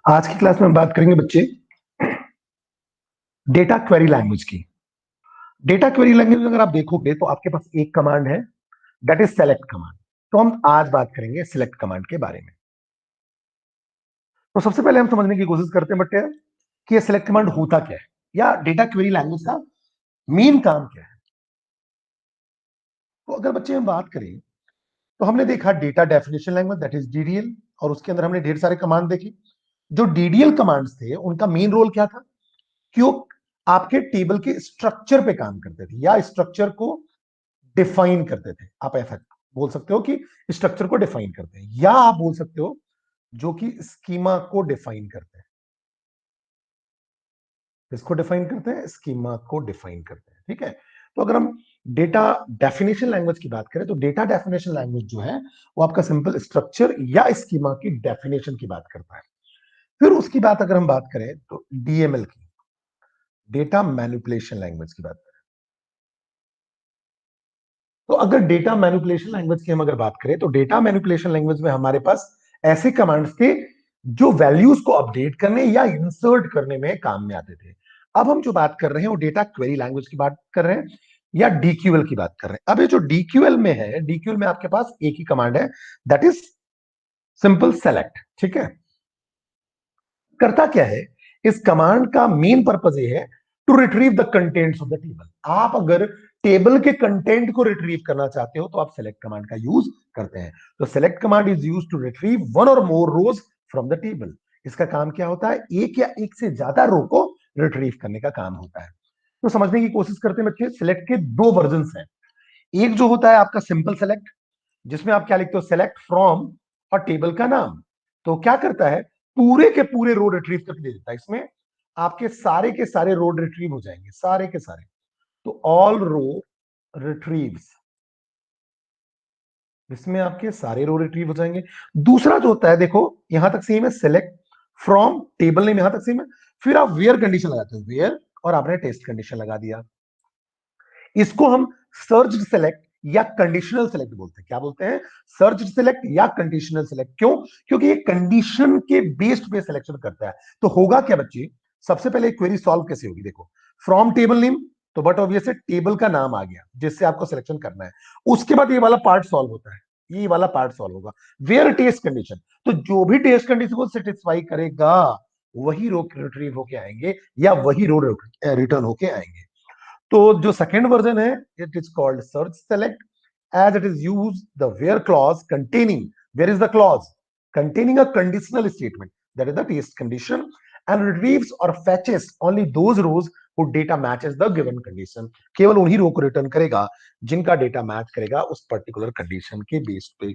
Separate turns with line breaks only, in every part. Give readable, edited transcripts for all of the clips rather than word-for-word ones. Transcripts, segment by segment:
आज की क्लास में हम बात करेंगे बच्चे डेटा क्वेरी लैंग्वेज की। डेटा क्वेरी लैंग्वेज में अगर आप देखोगे तो आपके पास एक कमांड है, दैट इज सेलेक्ट कमांड। तो हम आज बात करेंगे सिलेक्ट कमांड के बारे में। तो सबसे पहले हम समझने की कोशिश करते हैं बच्चे कि ये सिलेक्ट कमांड होता क्या है या डेटा क्वेरी लैंग्वेज का मेन काम क्या है। तो अगर बच्चे हम बात करें तो हमने देखा data definition language that is DDL, और उसके अंदर हमने ढेर सारे कमांड देखे। जो डीडीएल कमांड्स थे उनका मेन रोल क्या था कि वो आपके टेबल के स्ट्रक्चर पे काम करते थे या स्ट्रक्चर को डिफाइन करते थे। आप ऐसा बोल सकते हो कि स्ट्रक्चर को डिफाइन करते हैं, या आप बोल सकते हो जो कि स्कीमा को डिफाइन करते हैं। इसको डिफाइन करते हैं, स्कीमा को डिफाइन करते हैं। ठीक है। तो अगर हम डेटा डेफिनेशन लैंग्वेज की बात करें तो डेटा डेफिनेशन लैंग्वेज जो है वो आपका सिंपल स्ट्रक्चर या स्कीमा की डेफिनेशन की बात करता है। फिर उसकी बात अगर हम बात करें तो डीएमएल की, डेटा मैनिपुलेशन लैंग्वेज की बात करें। तो अगर डेटा मैनिपुलेशन लैंग्वेज की हम अगर बात करें तो डेटा मैनिपुलेशन लैंग्वेज में हमारे पास ऐसे कमांड्स थे जो वैल्यूज को अपडेट करने या इंसर्ट करने में काम में आते थे। अब हम जो बात कर रहे हैं वो डेटा क्वेरी लैंग्वेज की बात कर रहे हैं या डीक्यूएल की बात कर रहे हैं। अब ये जो डीक्यूएल में है, डीक्यूएल में आपके पास एक ही कमांड है, दैट इज सिंपल सेलेक्ट। ठीक है। करता क्या है, इस कमांड का मेन पर्पज ये है to retrieve the contents of the table. आप अगर टेबल के कंटेंट को रिट्रीव करना चाहते हो तो आप सेलेक्ट कमांड का यूज करते हैं। तो select command is use to retrieve one or more rows from the table. इसका काम क्या होता है, एक या एक से ज्यादा रो को रिट्रीव करने का काम होता है। तो समझने की कोशिश करते हैं बच्चे, सिलेक्ट के दो वर्जन हैं। एक जो होता है आपका सिंपल सेलेक्ट, जिसमें आप क्या लिखते हो, सेलेक्ट फ्रॉम और टेबल का नाम। तो क्या करता है, पूरे के पूरे रो रिट्रीव करके दे देता है। इसमें आपके सारे के सारे रो रिट्रीव हो जाएंगे, सारे के सारे। तो ऑल रो रिट्रीव्स, इसमें आपके सारे रो रिट्रीव हो जाएंगे। दूसरा जो होता है, देखो यहां तक सेम है, सेलेक्ट फ्रॉम टेबल नेम, यहां तक सेम है। फिर आप वेयर कंडीशन लगाते हो, वेयर, और आपने टेस्ट कंडीशन लगा दिया। इसको हम सर्च सेलेक्ट या कंडीशनल सेलेक्ट बोलते हैं। क्या बोलते हैं, सर्च सेलेक्ट या कंडीशनल सेलेक्ट। क्यों, क्योंकि ये कंडीशन के बेस्ड पे सिलेक्शन करता है। तो होगा क्या बच्चे, सबसे पहले क्वेरी सॉल्व कैसे होगी, देखो फ्रॉम टेबल नेम, तो बट ऑब्वियस टेबल का नाम आ गया जिससे आपको सिलेक्शन करना है। उसके बाद ये वाला पार्ट सॉल्व होता है, ये वाला पार्ट सॉल्व होगा। वेयर टेस्ट कंडीशन, तो जो भी टेस्ट कंडीशन को सेटिस्फाई करेगा वही रो रिट्रीव होके आएंगे या वही रो रिटर्न होके आएंगे। तो जो सेकेंड वर्जन है, it is called search select, as it is use the where clause containing, where is the clause containing a conditional statement, that is the test condition, and retrieves or fetches only those rows who data matches the given condition। केवल उन्हीं रो को return करेगा जिनका data match करेगा उस particular condition के base पे।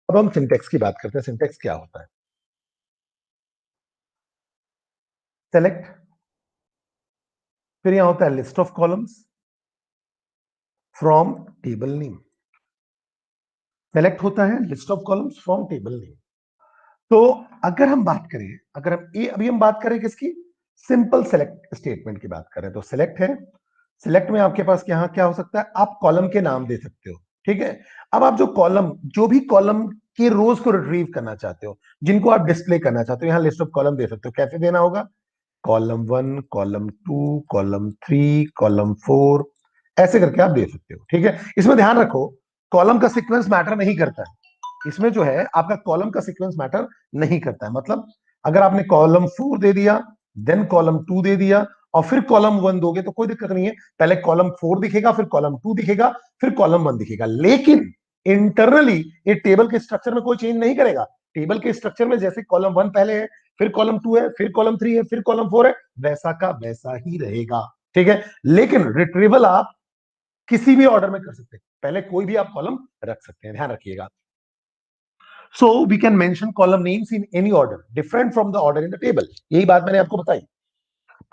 अब हम सिंटेक्स की बात करते हैं। सिंटेक्स क्या होता है, सेलेक्ट, फिर यहां होता है list of columns from table name. Select होता है list of columns from table name. तो अगर हम बात करें, अगर हम ये अभी हम बात करें किसकी, सिंपल सेलेक्ट स्टेटमेंट की बात करें तो सिलेक्ट है। सिलेक्ट में आपके पास यहाँ क्या हो सकता है, आप कॉलम के नाम दे सकते हो। ठीक है। अब आप जो कॉलम, जो भी कॉलम के रोज को रिट्रीव करना चाहते हो, जिनको आप डिस्प्ले करना चाहते हो, यहाँ लिस्ट ऑफ कॉलम दे सकते हो। कैसे देना होगा, कॉलम 1, कॉलम 2, कॉलम 3, कॉलम 4, ऐसे करके आप दे सकते हो। ठीक है। इसमें ध्यान रखो, कॉलम का सीक्वेंस मैटर नहीं करता है। इसमें जो है आपका कॉलम का सीक्वेंस मैटर नहीं करता है। मतलब अगर आपने कॉलम 4 दे दिया, देन कॉलम 2 दे दिया, और फिर कॉलम 1 दोगे तो कोई दिक्कत नहीं है। पहले कॉलम 4 दिखेगा, फिर कॉलम 2 दिखेगा, फिर कॉलम 1 दिखेगा। लेकिन इंटरनली ये टेबल के स्ट्रक्चर में कोई चेंज नहीं करेगा। टेबल के स्ट्रक्चर में जैसे कॉलम 1 पहले है, फिर कॉलम 2 है, फिर कॉलम 3 है, फिर कॉलम 4 है, वैसा का वैसा ही रहेगा। ठीक है। लेकिन रिट्रीवल आप किसी भी ऑर्डर में कर सकते हैं, पहले कोई भी आप कॉलम रख सकते हैं, ध्यान रखिएगा। So we can mention column names in any order different from the order in the table। यही बात मैंने आपको बताई।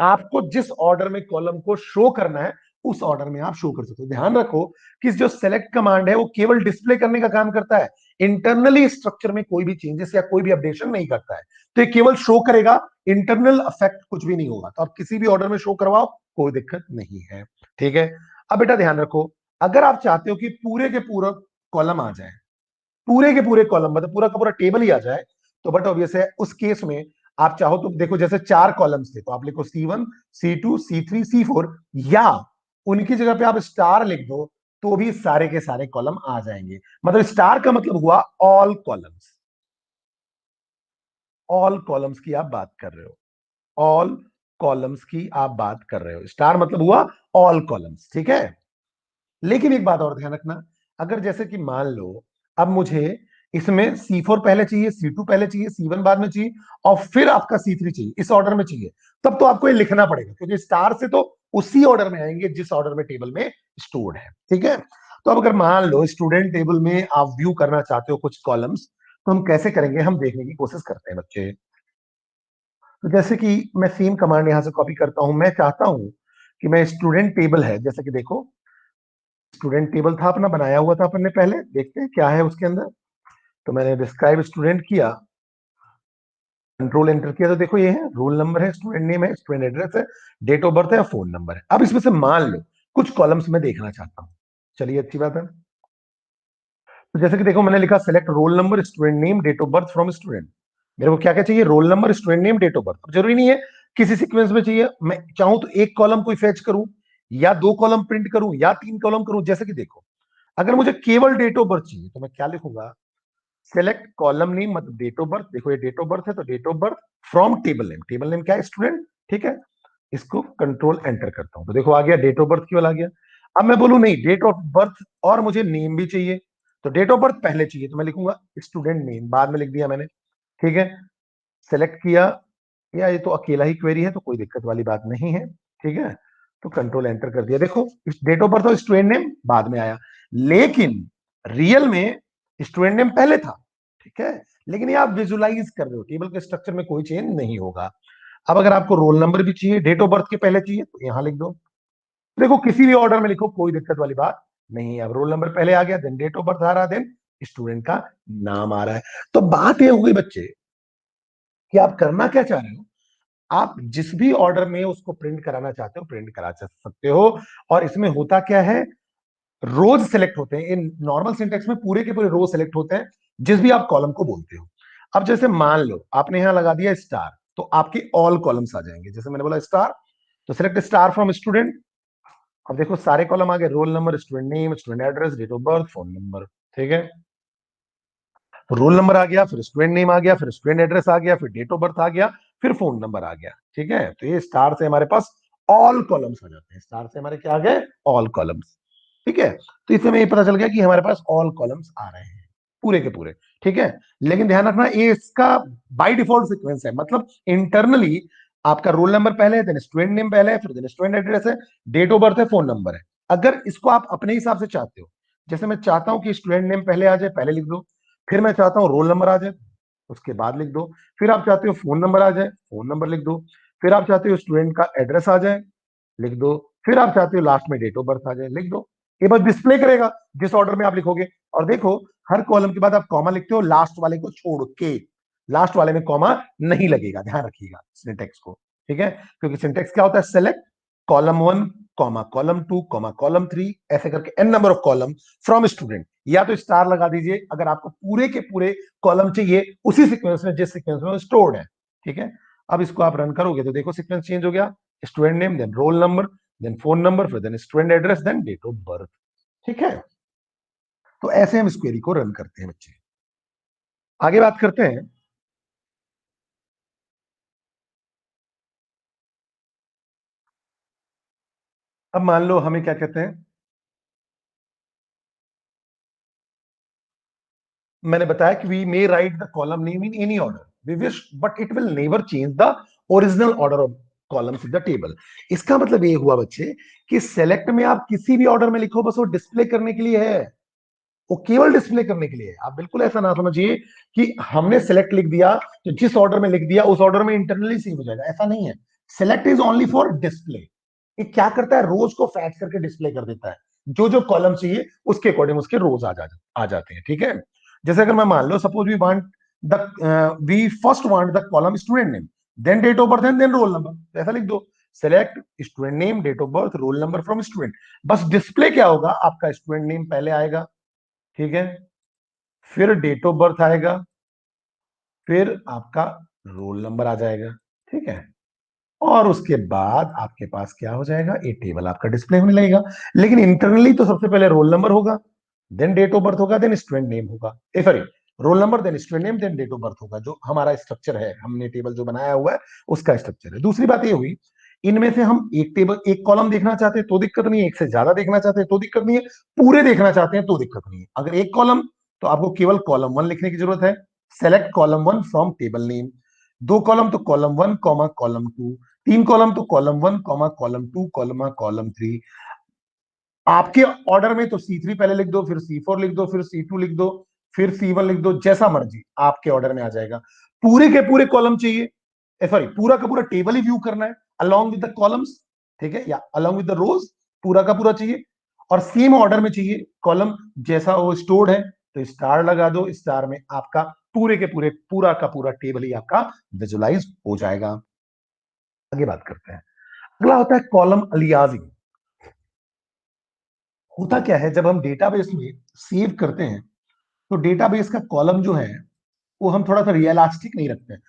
आपको जिस ऑर्डर में कॉलम को शो करना है उस ऑर्डर में आप शो कर सकते हो। ध्यान रखो कि जो सेलेक्ट कमांड है वो केवल डिस्प्ले करने का काम करता है, इंटरनली स्ट्रक्चर में कोई भी चेंजेस या कोई भी अपडेशन नहीं करता है। तो ये केवल शो करेगा, इंटरनल इफेक्ट कुछ भी नहीं होगा। तो आप किसी भी ऑर्डर में शो करवाओ, कोई दिक्कत नहीं है। ठीक है। अब बेटा ध्यान रखो, अगर आप चाहते हो कि पूरे के पूरा कॉलम आ जाए, पूरे के पूरे कॉलम मतलब पूरा का पूरा टेबल ही आ जाए, तो बट ऑब्वियस है उस केस में आप चाहो तो देखो, जैसे 4 कॉलम्स थे तो आप लिखो C1, C2, C3, C4, या उनकी जगह पे आप स्टार लिख दो तो भी सारे के सारे कॉलम आ जाएंगे। मतलब स्टार का मतलब हुआ ऑल कॉलम्स, ऑल कॉलम्स की आप बात कर रहे हो, ऑल कॉलम्स की आप बात कर रहे हो, स्टार मतलब हुआ ऑल कॉलम्स, ठीक है। लेकिन एक बात और ध्यान रखना, अगर जैसे कि मान लो अब मुझे इसमें C4 पहले चाहिए, C2 पहले चाहिए, C1 बाद में चाहिए, और फिर आपका C3 चाहिए, इस ऑर्डर में चाहिए, तब तो आपको ये लिखना पड़ेगा, क्योंकि स्टार से तो उसी ऑर्डर में आएंगे जिस ऑर्डर में टेबल में स्टोर्ड है, ठीक है। तो अब अगर मान लो स्टूडेंट टेबल में आप व्यू करना चाहते हो कुछ कॉलम्स, तो हम कैसे करेंगे, हम देखने की कोशिश करते हैं बच्चे। तो जैसे कि मैं सेम कमांड यहां से कॉपी करता हूं, मैं चाहता हूं कि मैं स्टूडेंट टेबल है, जैसे कि देखो स्टूडेंट टेबल था अपना बनाया हुआ था अपन ने, पहले देखते हैं क्या है उसके अंदर। तो मैंने डिस्क्राइब स्टूडेंट किया, कंट्रोल एंटर किया, तो देखो ये है रोल नंबर है, स्टूडेंट नेम है, स्टूडेंट एड्रेस है, डेट ऑफ बर्थ है, फोन नंबर है। अब इसमें से मान लो कुछ कॉलम्स में देखना चाहता हूं, चलिए अच्छी बात है। तो जैसे कि देखो मैंने लिखा select roll number, student name, date of birth from student. मेरे को क्या क्या चाहिए, roll number, student name, date of birth. अब जरूरी नहीं है किसी सीक्वेंस में चाहिए, मैं चाहूं तो एक कॉलम कोई फेच करूं, या 2 कॉलम प्रिंट करूं, या 3 कॉलम करूं। जैसे कि देखो अगर मुझे केवल डेट ऑफ बर्थ चाहिए तो मैं क्या लिखूंगा, सेलेक्ट कॉलम नेम मतलब डेट ऑफ बर्थ। देखो ये डेट ऑफ बर्थ है तो date of birth from table name, table name क्या है, स्टूडेंट, ठीक है। इसको कंट्रोल एंटर करता हूं तो देखो आ गया डेट ऑफ बर्थ केवल आ गया। अब मैं बोलूं नहीं डेट ऑफ बर्थ और मुझे नेम भी चाहिए, तो डेट ऑफ बर्थ पहले चाहिए तो मैं लिखूंगा स्टूडेंट नेम, बाद में लिख दिया मैंने, ठीक है। सेलेक्ट किया, या ये तो अकेला ही क्वेरी है तो कोई दिक्कत वाली बात नहीं है, ठीक है। तो कंट्रोल एंटर कर दिया, देखो डेट ऑफ बर्थ और स्टूडेंट नेम बाद में आया, लेकिन रियल में स्टूडेंट नेम पहले था, ठीक है। लेकिन ये आप विजुलाइज कर रहे हो, टेबल के स्ट्रक्चर में कोई चेंज नहीं होगा। अब अगर आपको रोल नंबर भी चाहिए, डेट ऑफ बर्थ के पहले चाहिए तो यहां लिख दो, देखो किसी भी ऑर्डर में लिखो कोई दिक्कत वाली बात नहीं है। अब रोल नंबर पहले आ गया, देन डेट ऑफ बर्थ आ रहा, देन स्टूडेंट का नाम आ रहा है। तो बात यह हो गई बच्चे कि आप करना क्या चाह रहे हो, आप जिस भी ऑर्डर में उसको प्रिंट कराना चाहते हो प्रिंट करा सकते हो। और इसमें होता क्या है, रोज सेलेक्ट होते हैं, इन नॉर्मल सिंटेक्स में पूरे के पूरे रोज सेलेक्ट होते हैं जिस भी आप कॉलम को बोलते हो। अब जैसे मान लो आपने यहां लगा दिया स्टार, तो आपके ऑल कॉलम्स आ जाएंगे, जैसे मैंने बोला स्टार, तो सिलेक्ट स्टार फ्रॉम स्टूडेंट। अब देखो सारे कॉलम आ गए, roll number, student name, student address, date of birth, phone number, ठीक है। तो रोल नंबर आ गया, फिर स्टूडेंट नेम आ गया, फिर स्टूडेंट एड्रेस आ गया, फिर डेट ऑफ बर्थ आ गया, फिर फोन नंबर आ गया, ठीक है। तो ये स्टार से हमारे पास ऑल कॉलम्स आ जाते हैं, स्टार से हमारे क्या आ गए, ऑल कॉलम्स, ठीक है। तो इससे हमें ये पता चल गया कि हमारे पास ऑल कॉलम्स आ रहे हैं पूरे के पूरे, ठीक है। लेकिन ध्यान रखना ये इसका बाय डिफॉल्ट सीक्वेंस है, मतलब इंटरनली आपका रोल नंबर पहले है, देन स्टूडेंट नेम पहले है, फिर देन स्टूडेंट एड्रेस है, डेट ऑफ बर्थ है, फोन नंबर है। अगर इसको आप अपने हिसाब से चाहते हो, जैसे मैं चाहता हूं कि स्टूडेंट नेम पहले आ जाए, पहले लिख दो, फिर मैं चाहता हूं रोल नंबर आ जाए उसके बाद लिख दो, फिर आप चाहते हो फोन नंबर आ जाए, फोन नंबर लिख दो, फिर आप चाहते हो स्टूडेंट का एड्रेस आ जाए, लिख दो, फिर आप चाहते हो लास्ट में डेट ऑफ बर्थ आ जाए, लिख दो। ये बस डिस्प्ले करेगा जिस ऑर्डर में आप लिखोगे। और देखो हर कॉलम के बाद आप कॉमा लिखते हो लास्ट वाले को छोड़ के, लास्ट वाले में कॉमा नहीं लगेगा, ध्यान रखिएगा सिंटेक्स को, ठीक है। क्योंकि सिंटेक्स क्या होता है, select column 1 comma column 2 comma column 3 ऐसे करके N number of column from student, या तो स्टार लगा दीजिए अगर आपको पूरे के पूरे कॉलम चाहिए उसी सीक्वेंस में जिस सीक्वेंस में स्टोर्ड है, ठीक है। अब इसको आप रन करोगे तो देखो सीक्वेंस चेंज हो गया, student name, then roll number, then phone number, फिर then student address, then date of birth, ठीक है। तो ऐसे हम इस क्वेरी को रन करते हैं बच्चे। आगे बात करते हैं, अब मान लो हमें क्या कहते हैं, मैंने बताया कि we may write the column name in any order we wish but it will never change the original order of columns in the table. इसका मतलब ये हुआ बच्चे कि सेलेक्ट में आप किसी भी ऑर्डर में लिखो बस वो डिस्प्ले करने के लिए है, वो केवल डिस्प्ले करने के लिए है। आप बिल्कुल ऐसा ना समझिए कि हमने सेलेक्ट लिख दिया तो जिस ऑर्डर में लिख दिया उस ऑर्डर में इंटरनली सेव हो जाएगा, ऐसा नहीं है। Select is only for display. ये क्या करता है, रोज को फैच करके डिस्प्ले कर देता है, जो जो कॉलम चाहिए उसके अकॉर्डिंग उसके रोज आ जाते हैं, ठीक है। जैसे अगर मैं मान लो suppose we want the we first want the column student name, then date of birth and then roll number, ऐसा लिख दो, select student name, date of birth, roll number from student. बस डिस्प्ले क्या होगा, आपका स्टूडेंट नेम पहले आएगा, ठीक है, फिर डेट ऑफ बर्थ आएगा, फिर आपका रोल नंबर आ जाएगा, ठीक है। और उसके बाद आपके पास क्या हो जाएगा, ये टेबल आपका डिस्प्ले होने लगेगा। लेकिन इंटरनली तो सबसे पहले रोल नंबर होगा, देन डेट ऑफ बर्थ होगा, देन स्टूडेंट नेम होगा, sorry, roll number then student name then date of birth होगा, जो हमारा स्ट्रक्चर है, हमने टेबल जो बनाया हुआ है उसका स्ट्रक्चर है। दूसरी बात ये हुई, इनमें से हम एक टेबल एक कॉलम देखना चाहते हैं तो दिक्कत नहीं है, एक से ज्यादा देखना चाहते हैं तो दिक्कत नहीं है, पूरे देखना चाहते हैं तो दिक्कत नहीं है। अगर एक कॉलम, तो आपको केवल कॉलम वन लिखने की जरूरत है, select column one from table name. दो कॉलम तो column one comma column to, तीन कॉलम तो column one comma column two column column three. आपके ऑर्डर में तो C3 पहले लिख दो, फिर C4 लिख दो, फिर C2 लिख दो, फिर C1 लिख दो, जैसा मर्जी आपके ऑर्डर में आ जाएगा। पूरे के पूरे कॉलम चाहिए, सॉरी पूरा का पूरा टेबल ही व्यू करना है अलोंग विद द कॉलम्स, ठीक है, या अलोंग विद द रोज, पूरा का पूरा चाहिए। और सेम ऑर्डर में चाहिए कॉलम, जैसा वो स्टोर्ड है तो स्टार लगा दो, स्टार में आपका पूरे के पूरे पूरा का पूरा टेबल ही आपका विजुलाइज हो जाएगा। आगे बात करते हैं। अगला होता है कॉलम अलियासिंग। होता क्या है, जब हम डेटाबेस में सेव करते हैं तो डेटाबेस का कॉलम जो है वो हम थोड़ा सा रियलिस्टिक नहीं रखते हैं।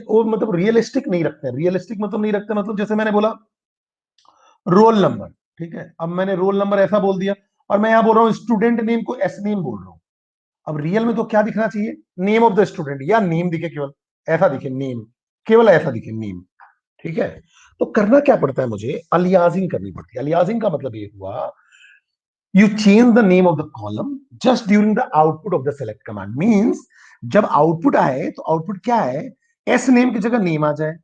वो मतलब रियलिस्टिक नहीं रखते हैं, रियलिस्टिक मतलब नहीं रखते, मतलब जैसे मैंने बोला रोल नंबर, ठीक है, अब मैंने रोल नंबर ऐसा बोल दिया, और मैं यहां बोल रहा हूं स्टूडेंट नेम को एस नेम बोल रहा हूं। अब रियल में तो क्या दिखना चाहिए, नेम ऑफ द स्टूडेंट, या नेम दिखे, केवल ऐसा दिखे नेम, केवल ऐसा दिखे नेम, ठीक है। तो करना क्या पड़ता है, मुझे अलियासिंग करनी पड़ती है। अलियासिंग का मतलब ये हुआ, you change the name of the column just during the output of the select command, means जब आउटपुट आए तो आउटपुट क्या है, एस नेम की जगह नेम आ जाए,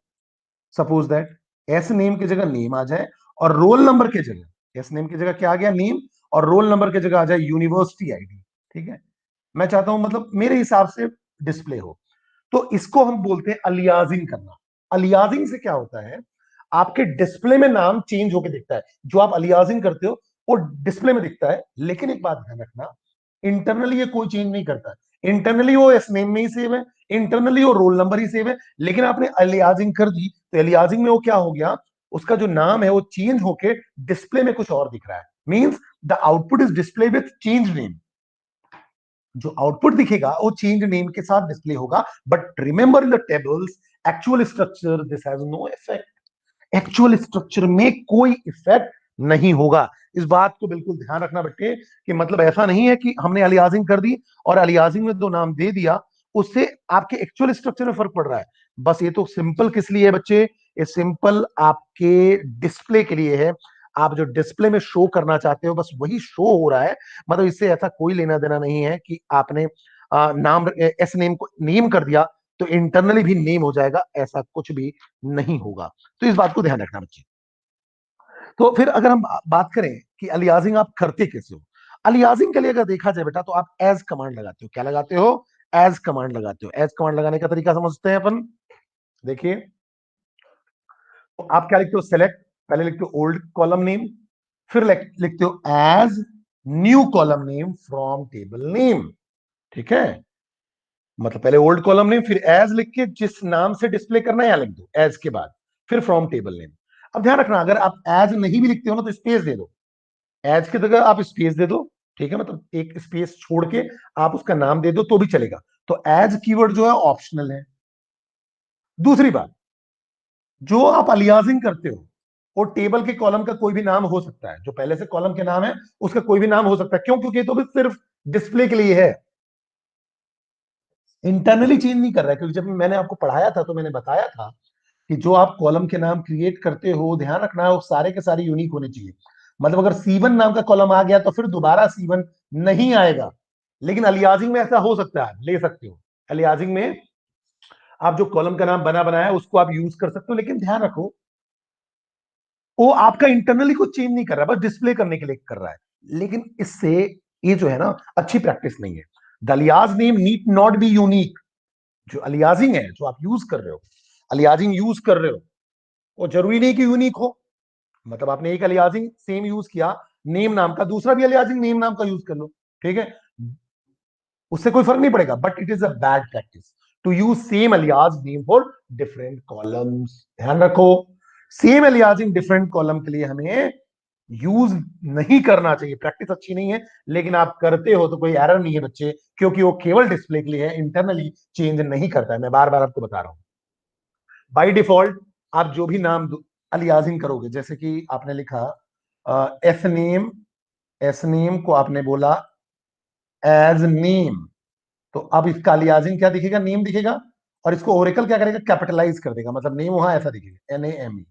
सपोज दैट एस नेम की जगह नेम आ जाए, और रोल नंबर की जगह, एस नेम की जगह क्या आ गया नेम, और रोल नंबर की जगह आ जाए यूनिवर्सिटी आईडी, ठीक है। मैं चाहता हूं मतलब मेरे हिसाब से डिस्प्ले हो, तो इसको हम बोलते हैं अलियासिंग करना। अलियासिंग से क्या होता है, आपके डिस्प्ले में नाम चेंज होकर दिखता है, जो आप अलियासिंग करते हो वो डिस्प्ले में दिखता है। लेकिन एक बात ध्यान रखना, इंटरनली ये कोई चेंज नहीं करता है, इंटरनली वो एस नेम में ही सेव है, इंटरनली वो रोल नंबर ही सेव है। लेकिन आपने अलियासिंग कर दी तो अलियासिंग में वो क्या हो गया, उसका जो नाम है वो चेंज होके डिस्प्ले में कुछ और दिख रहा है, means the output is display with change name. जो आउटपुट दिखेगा वो चेंज नेम के साथ डिस्प्ले होगा, but remember in the tables actual structure this has no effect. Actual structure में कोई इफेक्ट नहीं होगा। इस बात को बिल्कुल ध्यान रखना बच्चे, कि मतलब ऐसा नहीं है कि हमने अलियासिंग कर दी और अलियासिंग में दो नाम दे दिया, उससे आपके एक्चुअल स्ट्रक्चर में फर्क पड़ रहा है। बस ये तो सिंपल किस लिए है बच्चे, ये सिंपल आपके डिस्प्ले के लिए है। आप जो डिस्प्ले में शो करना चाहते हो बस वही शो हो रहा है, मतलब इससे ऐसा कोई लेना देना नहीं है कि आपने नाम एस नेम को नेम कर दिया तो इंटरनली भी नेम हो जाएगा, ऐसा कुछ भी नहीं होगा। तो इस बात को ध्यान रखना बच्चे। तो फिर अगर हम बात करें कि अलियासिंग आप करते कैसे हो, अलियासिंग के लिए अगर देखा जाए बेटा, तो आप एज कमांड लगाते हो। क्या लगाते हो, एज कमांड लगाते हो। एज कमांड लगाने का तरीका समझते हैं अपन, देखिए। तो आप क्या लिखते हो, सेलेक्ट, पहले लिखते हो ओल्ड कॉलम नेम, फिर लिखते हो as new column name from table name, ठीक है। मतलब पहले ओल्ड कॉलम नेम, फिर एज लिख के जिस नाम से डिस्प्ले करना है यहां लिख दो एज के बाद, फिर फ्रॉम टेबल नेम। अब ध्यान रखना, अगर आप एज नहीं भी लिखते हो ना तो स्पेस दे दो, एज की जगह आप स्पेस दे दो, ठीक है, मतलब एक स्पेस छोड़ के आप उसका नाम दे दो तो भी चलेगा। तो एज कीवर्ड जो है ऑप्शनल है। दूसरी बात, जो आप अलियासिंग करते हो वो टेबल के कॉलम का कोई भी नाम हो सकता है, जो पहले से कॉलम के नाम है उसका कोई भी नाम हो सकता है। क्यों, क्योंकि ये तो भी सिर्फ डिस्प्ले के लिए है, इंटरनली चेंज नहीं कर रहा है। क्योंकि जब मैंने आपको पढ़ाया था तो मैंने बताया था कि जो आप कॉलम के नाम क्रिएट करते हो, ध्यान रखना वो सारे के सारे यूनिक होने चाहिए। मतलब अगर C1 नाम का कॉलम आ गया तो फिर दोबारा C1 नहीं आएगा। लेकिन अलियासिंग में ऐसा हो सकता है, ले सकते हो। अलियासिंग में आप जो कॉलम का नाम बना बनाया है उसको आप यूज कर सकते हो, लेकिन ध्यान रखो वो आपका इंटरनली कुछ चेंज नहीं कर रहा है, बस डिस्प्ले करने के लिए कर रहा है। लेकिन इससे ये जो है ना अच्छी प्रैक्टिस नहीं है। The alias name need not be unique. जो अलियासिंग है जो आप यूज कर रहे हो, अलियासिंग यूज कर रहे हो, वो जरूरी नहीं कि यूनिक हो। मतलब आपने एक अलियासिंग सेम यूज किया नेम नाम का, दूसरा भी अलियासिंग नेम नाम का यूज कर लो, ठीक है, उससे कोई फर्क नहीं पड़ेगा। But it is a bad practice to use same alias name for different columns. ध्यान रखो, सेम अलियासिंग डिफरेंट कॉलम के लिए हमें यूज नहीं करना चाहिए, प्रैक्टिस अच्छी नहीं है, लेकिन आप करते हो तो कोई एरर नहीं है बच्चे, क्योंकि वो केवल डिस्प्ले के लिए है, इंटरनली चेंज नहीं करता है। मैं बार बार आपको बता रहा हूं, बाय डिफॉल्ट आप जो भी नाम अलियासिंग करोगे, जैसे कि आपने लिखा एस नेम, एस नेम को आपने बोला एज नेम, तो अब इसका अलियासिंग क्या दिखेगा, नेम दिखेगा, और इसको ओरेकल क्या करेगा, कैपिटलाइज कर देगा, मतलब नेम वहां ऐसा दिखेगा, NAME।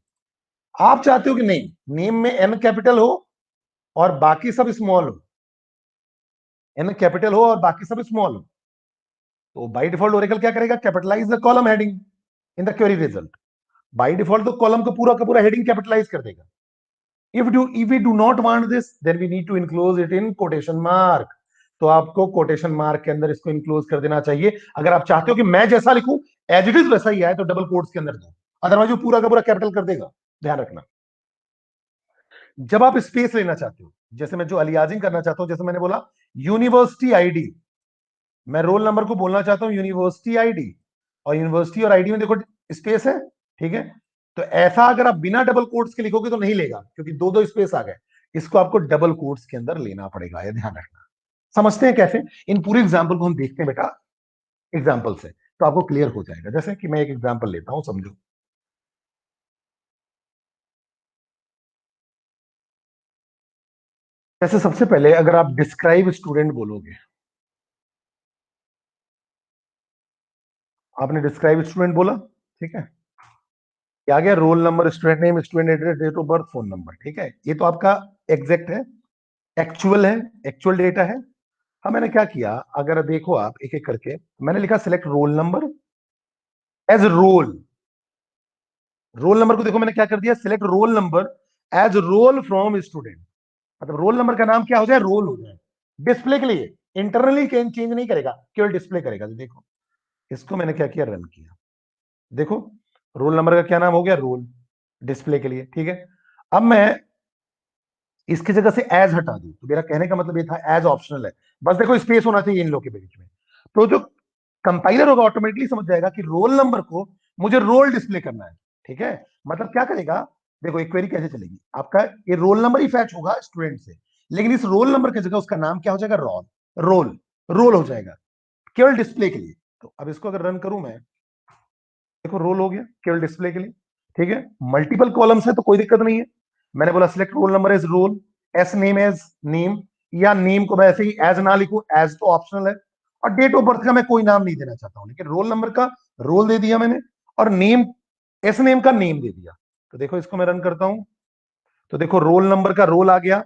आप चाहते हो कि नहीं, नेम में एन कैपिटल हो और बाकी सब स्मॉल हो, एन कैपिटल हो और बाकी सब स्मॉल हो, तो बाय डिफॉल्ट ओरेकल क्या करेगा, capitalize the column heading in the query result. By default तो कॉलम का पूरा हेडिंग कैपिटलाइज कर देगा। if we do not want this, then we need to include it in quotation mark। तो आपको quotation mark के अंदर इसको इंक्लोज कर देना चाहिए। अगर आप चाहते हो कि मैं जैसा लिखूं एज इट इज वैसा ही आए, तो डबल कोट्स के अंदर दो, अदरवाइज वो पूरा का पूरा कैपिटल कर देगा। ध्यान रखना, जब आप स्पेस लेना चाहते हो, जैसे मैं जो अलियासिंग करना चाहता हूं, जैसे मैंने बोला यूनिवर्सिटी आईडी, मैं रोल नंबर को बोलना चाहता हूं यूनिवर्सिटी आईडी, और यूनिवर्सिटी और आईडी में देखो स्पेस है, ठीक है। तो ऐसा अगर आप बिना डबल कोट्स के लिखोगे तो नहीं लेगा, क्योंकि दो दो स्पेस आ गए, इसको आपको डबल कोट्स के अंदर लेना पड़ेगा, ये ध्यान रखना। समझते हैं कैसे, इन पूरे एग्जाम्पल को हम देखते हैं बेटा, एग्जाम्पल से तो आपको क्लियर हो जाएगा। जैसे कि मैं एक एग्जाम्पल लेता हूं, समझो। जैसे सबसे पहले अगर आप डिस्क्राइब स्टूडेंट बोलोगे, आपने डिस्क्राइब स्टूडेंट बोला, ठीक है, क्या आ गया, roll number, student name, student address, date of birth, phone number, ठीक है, ये तो आपका एग्जैक्ट है, एक्चुअल है, एक्चुअल डेटा है। हाँ, मैंने क्या किया, अगर देखो आप एक एक करके, मैंने लिखा select roll number as roll, roll number को देखो मैंने क्या कर दिया, select roll number as roll from student, मतलब रोल नंबर का नाम क्या हो जाए, रोल हो जाए, डिस्प्ले के लिए, इंटरनली चेंज नहीं करेगा, केवल डिस्प्ले करेगा। तो देखो इसको मैंने क्या किया, रन किया, देखो रोल नंबर का क्या नाम हो गया, रोल, डिस्प्ले के लिए, ठीक है। अब मैं इसकी जगह से एज हटा दूं, तो मेरा कहने का मतलब ये था एज ऑप्शनल है, बस देखो स्पेस होना चाहिए इन लोग के बीच में, तो जो कंपाइलर होगा ऑटोमेटिकली समझ जाएगा कि रोल नंबर को मुझे रोल डिस्प्ले करना है, ठीक है। मतलब क्या करेगा, देखो एक क्वेरी कैसे चलेगी, आपका ये रोल नंबर ही फैच होगा स्टूडेंट से, लेकिन इस रोल नंबर की जगह उसका नाम क्या हो जाएगा, रोल, रोल, रोल हो जाएगा, केवल डिस्प्ले के लिए। तो अब इसको अगर रन करूं मैं, देखो रोल हो गया केवल डिस्प्ले के लिए, ठीक है। मल्टीपल कॉलम्स है तो कोई दिक्कत नहीं है, मैंने बोला select roll number as roll, S name as name, या नेम को मैं ऐसे ही एज ना लिखूं, एज तो ऑप्शनल है, और डेट ऑफ बर्थ का मैं कोई नाम नहीं देना चाहता हूं, लेकिन रोल नंबर का रोल दे दिया मैंने, और नेम, एस नेम का नेम दे दिया। तो देखो इसको मैं रन करता हूं, तो देखो रोल नंबर का रोल आ गया,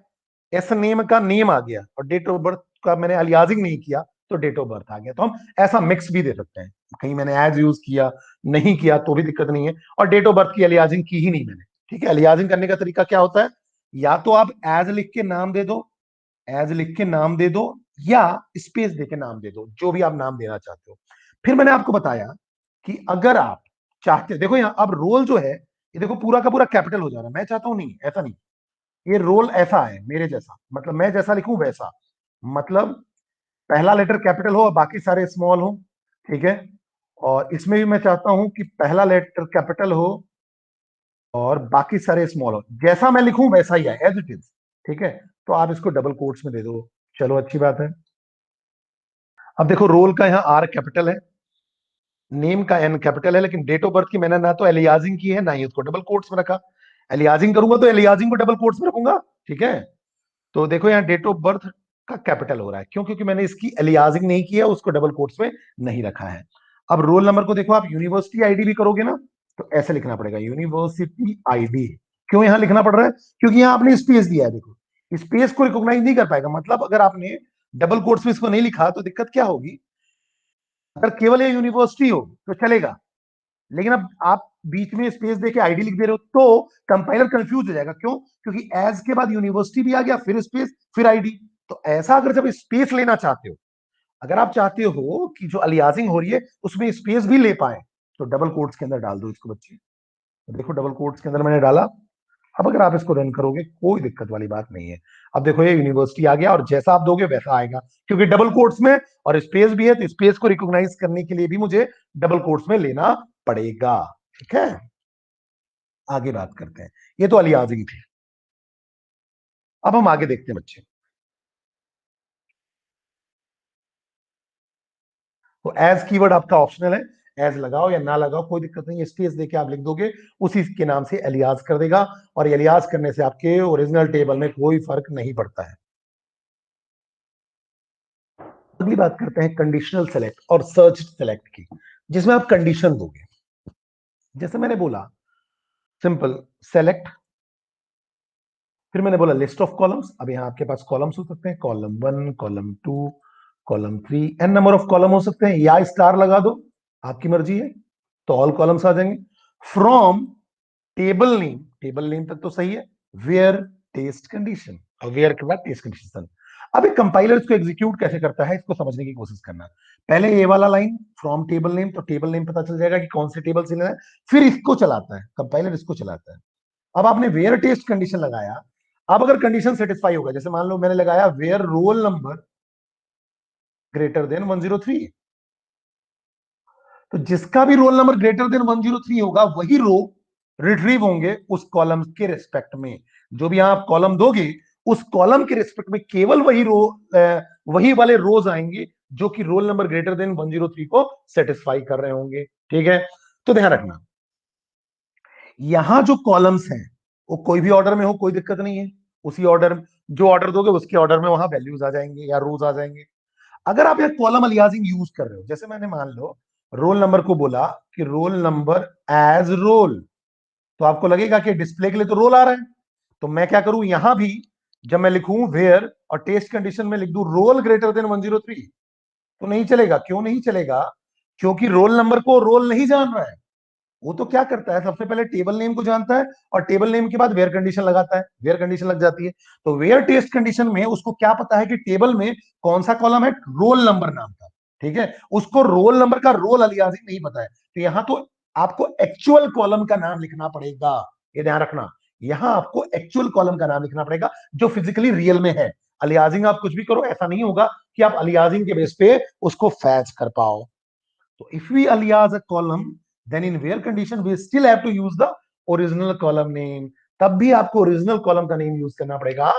एस नेम का नेम आ गया, और डेट ऑफ बर्थ का मैंने अलियासिंग नहीं किया तो डेट ऑफ बर्थ आ गया। तो हम ऐसा मिक्स भी दे सकते हैं, कहीं मैंने एज यूज किया, नहीं किया तो भी दिक्कत नहीं है, और डेट ऑफ बर्थ की अलियासिंग की ही नहीं मैंने, ठीक है। अलियासिंग करने का तरीका क्या होता है, या तो आप एज लिख के नाम दे दो, एज लिख के नाम दे दो, या स्पेस दे के नाम दे दो, जो भी आप नाम देना चाहते हो। फिर मैंने आपको बताया कि अगर आप चाहते, देखो यहाँ अब रोल जो है, ये देखो पूरा का पूरा कैपिटल हो जा रहा है, मैं चाहता हूं नहीं, ऐसा नहीं, ये रोल ऐसा है मेरे जैसा, मतलब मैं जैसा लिखूं वैसा, मतलब पहला लेटर कैपिटल हो और बाकी सारे स्मॉल हो, ठीक है। और इसमें भी मैं चाहता हूं कि पहला लेटर कैपिटल हो और बाकी सारे स्मॉल हो, जैसा मैं लिखूं वैसा ही है, एज इट इज, ठीक है। तो आप इसको डबल कोट्स में दे दो, चलो अच्छी बात है। अब देखो रोल का यहाँ आर कैपिटल है, नेम का एन कैपिटल है, लेकिन डेट ऑफ बर्थ की मैंने ना तो एलियाजिंग की है ना ही उसको डबल कोट्स में रखा, एलियाजिंग करूंगा तो एलियाजिंग को डबल कोट्स में रखूंगा, ठीक है। तो देखो यहाँ डेट ऑफ बर्थ का कैपिटल हो रहा है, क्यों, क्योंकि मैंने इसकी एलियाजिंग नहीं किया, उसको डबल कोट्स में नहीं रखा है। अब रोल नंबर को देखो, आप यूनिवर्सिटी आईडी भी करोगे ना, तो ऐसे लिखना पड़ेगा, यूनिवर्सिटी आईडी। क्यों यहाँ लिखना पड़ रहा है, क्योंकि यहाँ आपने स्पेस दिया है, देखो स्पेस को रिकॉग्नाइज नहीं कर पाएगा, मतलब अगर आपने डबल कोट्स में इसको नहीं लिखा तो दिक्कत क्या होगी, अगर केवल ये यूनिवर्सिटी हो तो चलेगा, लेकिन अब आप बीच में स्पेस देके आईडी लिख दे रहे हो तो कंपाइलर कंफ्यूज हो जाएगा, क्यों, क्योंकि एज के बाद यूनिवर्सिटी भी आ गया, फिर स्पेस, फिर आईडी। तो ऐसा अगर जब स्पेस लेना चाहते हो, अगर आप चाहते हो कि जो अलियासिंग हो रही है उसमें स्पेस भी ले पाए, तो डबल कोट्स के अंदर डाल दो इसको बच्चे। तो देखो डबल कोट्स के अंदर मैंने डाला, अब अगर आप इसको रन करोगे कोई दिक्कत वाली बात नहीं है। अब देखो ये यूनिवर्सिटी आ गया, और जैसा आप दोगे वैसा आएगा, क्योंकि डबल कोट्स में और स्पेस भी है, तो स्पेस को रिकॉग्नाइज करने के लिए भी मुझे डबल कोट्स में लेना पड़ेगा, ठीक है। आगे बात करते हैं, ये तो अलियासिंग थी। अब हम आगे देखते हैं बच्चे। तो एज कीवर्ड आपका ऑप्शनल है, एज लगाओ या ना लगाओ कोई दिक्कत नहीं है, स्पेस देके आप लिख दोगे, उसी के नाम से एलियास कर देगा, और एलियास करने से आपके ओरिजिनल टेबल में कोई फर्क नहीं पड़ता है। अगली बात करते हैं कंडीशनल सेलेक्ट और सर्च सेलेक्ट की, जिसमें आप कंडीशन दोगे। जैसे मैंने बोला सिंपल सेलेक्ट, फिर मैंने बोला लिस्ट ऑफ कॉलम्स। अब यहां आपके पास कॉलम्स हो सकते हैं, column 1, column 2, column 3, n number of column हो सकते हैं, या स्टार लगा दो, आपकी मर्जी है, तो ऑल कॉलम्स आ जाएंगे। From table name, table name तक तो सही है, वेयर टेस्ट कंडीशन, और वेयर के बाद टेस्ट कंडीशन। अब एक कंपाइलर इसको एग्जीक्यूट कैसे करता है, इसको समझने की कोशिश करना। पहले ये वाला लाइन फ्रॉम टेबल नेम, तो टेबल नेम पता चल जाएगा कि कौन से टेबल से लेना है, फिर इसको चलाता है कंपाइलर, इसको चलाता है। अब आपने वेयर टेस्ट कंडीशन लगाया, अब अगर कंडीशन सेटिस्फाई होगा, जैसे मान लो मैंने लगाया where roll number greater than 103, तो जिसका भी रोल नंबर ग्रेटर देन 103 होगा वही रो रिट्रीव होंगे उस कॉलम के रिस्पेक्ट में। जो भी आप कॉलम दोगे उस कॉलम के रिस्पेक्ट में केवल वही रो, वही वाले रोज आएंगे जो कि रोल नंबर ग्रेटर देन 103 को सेटिस्फाई कर रहे होंगे। ठीक है, तो ध्यान रखना यहां जो कॉलम्स हैं वो कोई भी ऑर्डर में हो कोई दिक्कत नहीं है, उसी ऑर्डर, जो ऑर्डर दोगे उसके ऑर्डर में वहां वैल्यूज आ जाएंगे या रोज आ जाएंगे। अगर आप यह कॉलम अलियासिंग यूज कर रहे हो, जैसे मैंने मान लो रोल नंबर को बोला कि रोल नंबर एज रोल, तो आपको लगेगा कि डिस्प्ले के लिए तो रोल आ रहा है, तो मैं क्या करूं यहां भी, जब मैं लिखूं वेयर और टेस्ट कंडीशन में लिख दूं रोल ग्रेटर देन 103, तो नहीं चलेगा। क्यों नहीं चलेगा? क्योंकि रोल नंबर को रोल नहीं जान रहा है। वो तो क्या करता है, सबसे पहले टेबल नेम को जानता है और टेबल नेम के बाद वेयर कंडीशन लगाता है, वेयर कंडीशन लग जाती है। तो वेयर टेस्ट कंडीशन में उसको क्या पता है कि टेबल में कौन सा कॉलम है, रोल नंबर नाम का। ठीक है, उसको रोल नंबर का रोल अलियासिंग नहीं पता है, तो यहां तो आपको एक्चुअल कॉलम का नाम लिखना पड़ेगा। ये ध्यान रखना, यहां आपको एक्चुअल कॉलम का नाम लिखना पड़ेगा जो फिजिकली रियल में है। अलियासिंग आप कुछ भी करो, ऐसा नहीं होगा कि आप अलियासिंग के बेस पे उसको फैच कर पाओ। So if we alias a column, then in where condition we still have to use the original column name. तब भी आपको ओरिजिनल कॉलम का नेम यूज करना पड़ेगा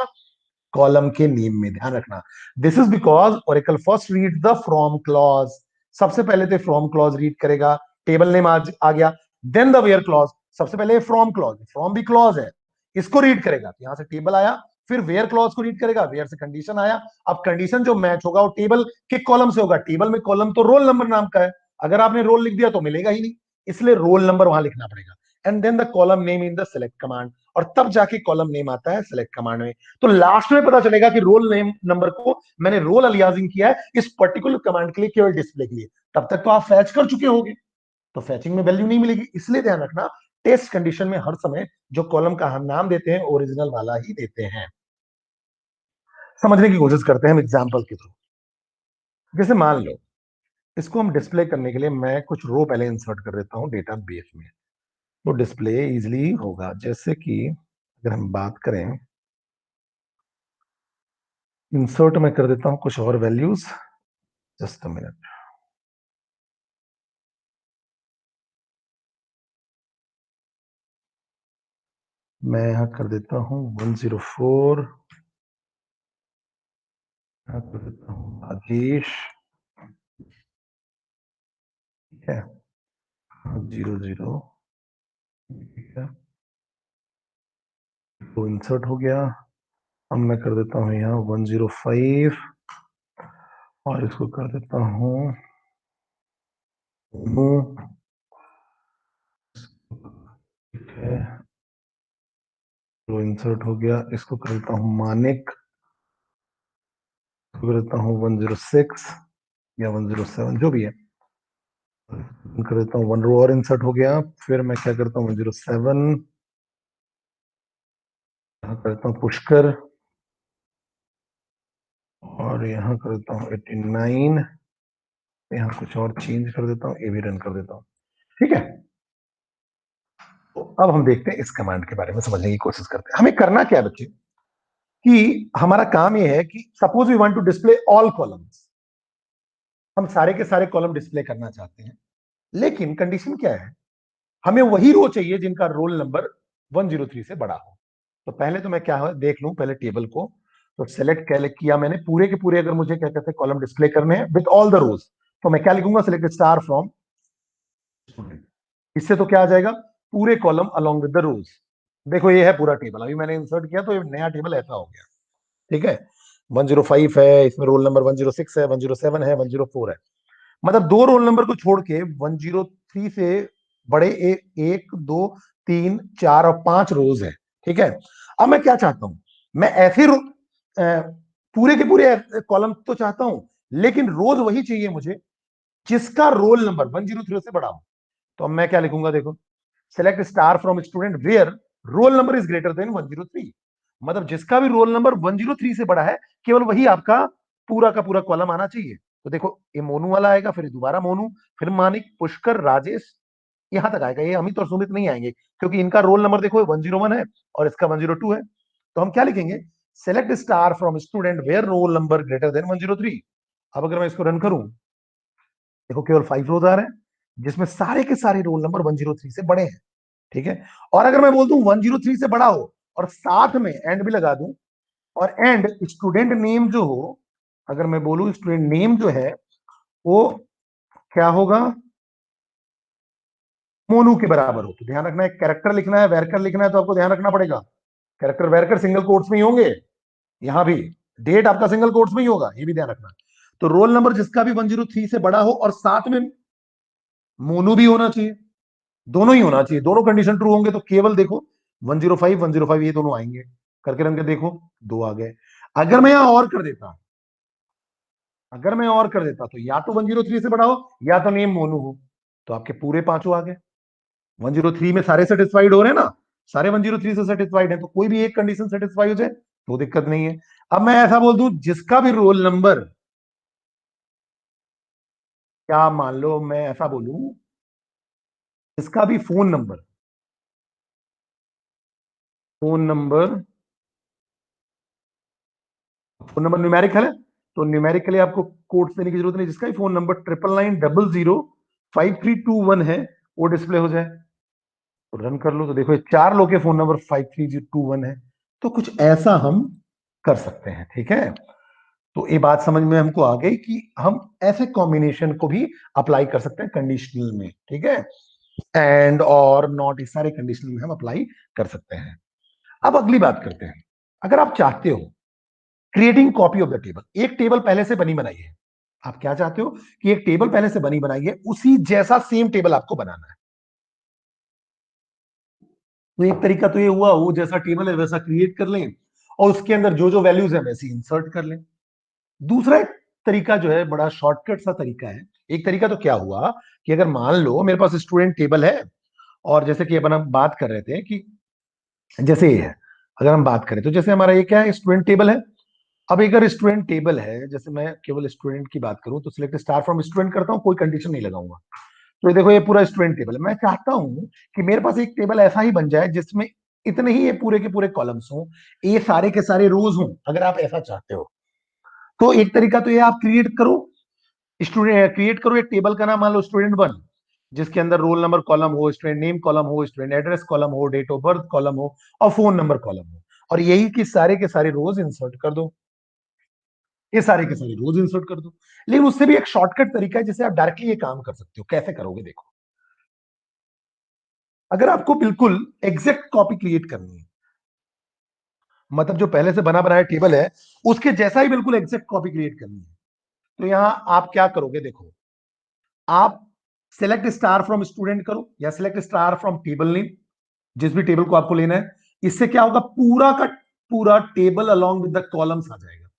कॉलम के नेम में, ध्यान रखना। This is because Oracle first read the from clause, सबसे पहले तो फ्रॉम क्लॉज रीड करेगा, टेबल नेम आ गया, देन द वेयर क्लॉज, सबसे पहले फ्रॉम क्लॉज, फ्रॉम भी क्लॉज है, इसको रीड करेगा, यहां से टेबल आया, फिर वेयर क्लॉज को रीड करेगा, वेयर से कंडीशन आया। अब कंडीशन जो मैच होगा वो टेबल के कॉलम से होगा, टेबल में कॉलम तो रोल नंबर नाम का है, अगर आपने रोल लिख दिया तो मिलेगा ही नहीं, इसलिए रोल नंबर वहां लिखना पड़ेगा। And then the column name in the select command, और तब जाके कॉलम नेम आता है सेलेक्ट कमांड में। तो लास्ट में पता चलेगा कि रोल नेम नंबर को मैंने रोल अलियासिंग किया है इस पर्टिकुलर कमांड के लिए, केवल डिस्प्ले के लिए। तब तक तो आप फैच कर चुके होंगे, तो फैचिंग में वैल्यू नहीं मिलेगी। इसलिए ध्यान रखना टेस्ट कंडीशन में हर समय जो कॉलम का हम नाम देते हैं ओरिजिनल वाला ही देते हैं। समझने की कोशिश करते हैं हम एग्जाम्पल के थ्रू। जैसे मान लो इसको हम डिस्प्ले करने के लिए मैं कुछ रो पहले इंसर्ट कर देता हूं डेटा बेस में, तो डिस्प्ले इजिली होगा। जैसे कि अगर हम बात करें, इंसर्ट में कर देता हूं कुछ और वैल्यूज, जस्ट अ मिनट। मैं यहां कर देता हूं 104, यहां कर देता हूं राजेश, ठीक है, 00, ठीक है, तो इंसर्ट हो गया। अब मैं कर देता हूं यहाँ 105 और इसको कर देता हूं ठीक है, तो इंसर्ट हो गया। इसको कर देता हूं मानिक, इसको कर देता हूं 106 या 107 जो भी है, कर देता हूँ, वन रो और इंसर्ट हो गया। फिर मैं क्या करता हूँ 107, यहाँ करता हूँ पुष्कर, और यहाँ कर देता हूँ 89, यहाँ कुछ और चेंज कर देता हूँ, ये भी रन कर देता हूँ। ठीक है, तो अब हम देखते हैं इस कमांड के बारे में, समझने की कोशिश करते हैं। हमें करना क्या है बच्चे, कि हमारा काम यह है कि suppose we want to display all columns, हम सारे के सारे कॉलम डिस्प्ले करना चाहते हैं, लेकिन कंडीशन क्या है, हमें वही रो चाहिए जिनका रोल नंबर 103 से बड़ा हो। तो पहले तो मैं क्या है देख लूं पहले टेबल को। तो सेलेक्ट किया मैंने पूरे के पूरे, अगर मुझे क्या कहते हैं कॉलम डिस्प्ले करने हैं विद ऑल द रोज, तो मैं क्या लिखूंगा, सिलेक्ट स्टार फ्रॉम स्टूडेंट। इससे तो क्या आ जाएगा, पूरे कॉलम अलोंग विद द रोज। देखो ये है पूरा टेबल, अभी मैंने इंसर्ट किया तो ये नया टेबल ऐसा हो गया। ठीक है, 105 है, इसमें रोल नंबर 106 है, 107 है, 104 है। मतलब दो रोल नंबर को छोड़ के 103 से बड़े एक दो तीन चार और पांच रोज है। ठीक है, अब मैं क्या चाहता हूं, मैं ऐसे पूरे के पूरे कॉलम तो चाहता हूं, लेकिन रोज वही चाहिए मुझे जिसका रोल नंबर 103 से बड़ा हो। तो अब मैं क्या लिखूंगा, देखो, select star from student where roll number is greater than 103। मतलब जिसका भी रोल नंबर 103 से बड़ा है, केवल वही आपका पूरा का पूरा कॉलम आना चाहिए। तो देखो ये मोनू वाला आएगा, फिर दोबारा मोनू, फिर मानिक, पुष्कर, राजेश, यहां तक आएगा। ये अमित और सुमित नहीं आएंगे क्योंकि इनका रोल नंबर देखो 101 है और इसका 102 है। तो हम क्या लिखेंगे, select star from student where roll number greater than 103। अब अगर मैं इसको रन करूं, देखो केवल 5 रोज आ रहे हैं जिसमें सारे के सारे रोल नंबर 103 से बड़े हैं। ठीक है, और अगर मैं बोल दूं 103 से बड़ा हो और साथ में एंड भी लगा दूं, और एंड स्टूडेंट नेम जो हो, अगर मैं बोलूं स्टूडेंट नेम जो है वो क्या होगा, मोनू के बराबर हो, तो ध्यान रखना है कैरेक्टर लिखना है, वेरकर लिखना है, तो आपको ध्यान रखना पड़ेगा कैरेक्टर वेरकर सिंगल कोट्स में ही होंगे। यहां भी डेट आपका सिंगल कोट्स में ही होगा, ये भी ध्यान रखना। तो रोल नंबर जिसका भी 103 से बड़ा हो और साथ में मोनू भी होना चाहिए, दोनों ही होना चाहिए। दोनों कंडीशन ट्रू होंगे तो केवल देखो 105 105 ये दोनों आएंगे। करके रंग के देखो, दो आ गए। अगर मैं यहां और कर देता, अगर मैं और कर देता तो या तो 103 से बड़ा हो या तो नेम मोनू हो, तो आपके पूरे पांचों आ गए। 103 में सारे सेटिस्फाइड हो रहे हैं ना, सारे 103 से सेटिस्फाइड है, तो कोई भी एक कंडीशन सेटिस्फाई हो जाए तो दिक्कत नहीं है। अब मैं ऐसा बोल दूं जिसका भी रोल नंबर, क्या मान लो मैं ऐसा बोलूं जिसका भी फोन नंबर न्यूमेरिकल है, तो न्यूमेरिकली आपको कोड्स देने की जरूरत नहीं, जिसका भी फोन नंबर 99905331 है वो डिस्प्ले हो जाए। तो रन कर लो, तो देखो ये चार लोग के फोन नंबर 53021 है। तो कुछ ऐसा हम कर सकते हैं। ठीक है, तो ये बात समझ में हमको आ गई कि हम ऐसे कॉम्बिनेशन को भी अप्लाई कर सकते हैं कंडीशनल में। ठीक है, एंड और नॉट, इस सारे कंडीशनल में हम अप्लाई कर सकते हैं। अब अगली बात करते हैं, अगर आप चाहते हो creating copy of the table, एक टेबल पहले से बनी बनाई है, आप क्या चाहते हो कि एक टेबल पहले से बनी बनाई है उसी जैसा सेम टेबल आपको बनाना है। तो एक तरीका तो ये हुआ, वो जैसा टेबल है वैसा क्रिएट कर लें और उसके अंदर जो जो वैल्यूज है वैसे इंसर्ट कर लें। दूसरा एक तरीका जो है बड़ा शॉर्टकट सा तरीका है। एक तरीका तो क्या हुआ कि अगर मान लो मेरे पास स्टूडेंट टेबल है, और जैसे कि अपन हम बात कर रहे थे कि जैसे ये है, अगर हम बात करें तो जैसे हमारा ये क्या है, स्टूडेंट टेबल है। अब अगर स्टूडेंट टेबल है, जैसे मैं केवल स्टूडेंट की बात करूं तो सिलेक्ट स्टार फ्रॉम स्टूडेंट करता हूं, कोई कंडीशन नहीं लगाऊंगा। तो ये देखो ये पूरा स्टूडेंट टेबल है। मैं चाहता हूं कि मेरे पास एक टेबल ऐसा ही बन जाए जिसमें इतने ही ये पूरे के पूरे कॉलम्स हों, ये सारे के सारे रोज हों। अगर आप ऐसा चाहते हो तो एक तरीका तो ये आप क्रिएट करो एक टेबल का नाम मान लो स्टूडेंट 1, जिसके अंदर रोल नंबर कॉलम हो, स्टूडेंट नेम कॉलम हो, स्टूडेंट एड्रेस कॉलम हो, डेट ऑफ बर्थ कॉलम हो और फोन नंबर कॉलम हो, और यही कि सारे के सारे रोज इंसर्ट कर दो। ये सारे के सारे रोज इंसर्ट कर दो। लेकिन उससे भी एक शॉर्टकट तरीका है जिससे आप डायरेक्टली ये काम कर सकते हो। कैसे करोगे, देखो, अगर आपको बिल्कुल एग्जैक्ट कॉपी क्रिएट करनी है, मतलब जो पहले से बना बनाया टेबल है उसके जैसा ही बिल्कुल एग्जैक्ट कॉपी क्रिएट करनी है, तो यहां आप क्या करोगे, देखो, आप सिलेक्ट स्टार फ्रॉम स्टूडेंट करो या select star from table name, जिस भी टेबल को आपको लेना है। इससे क्या होगा, पूरा का पूरा table along with the columns आ जाएगा।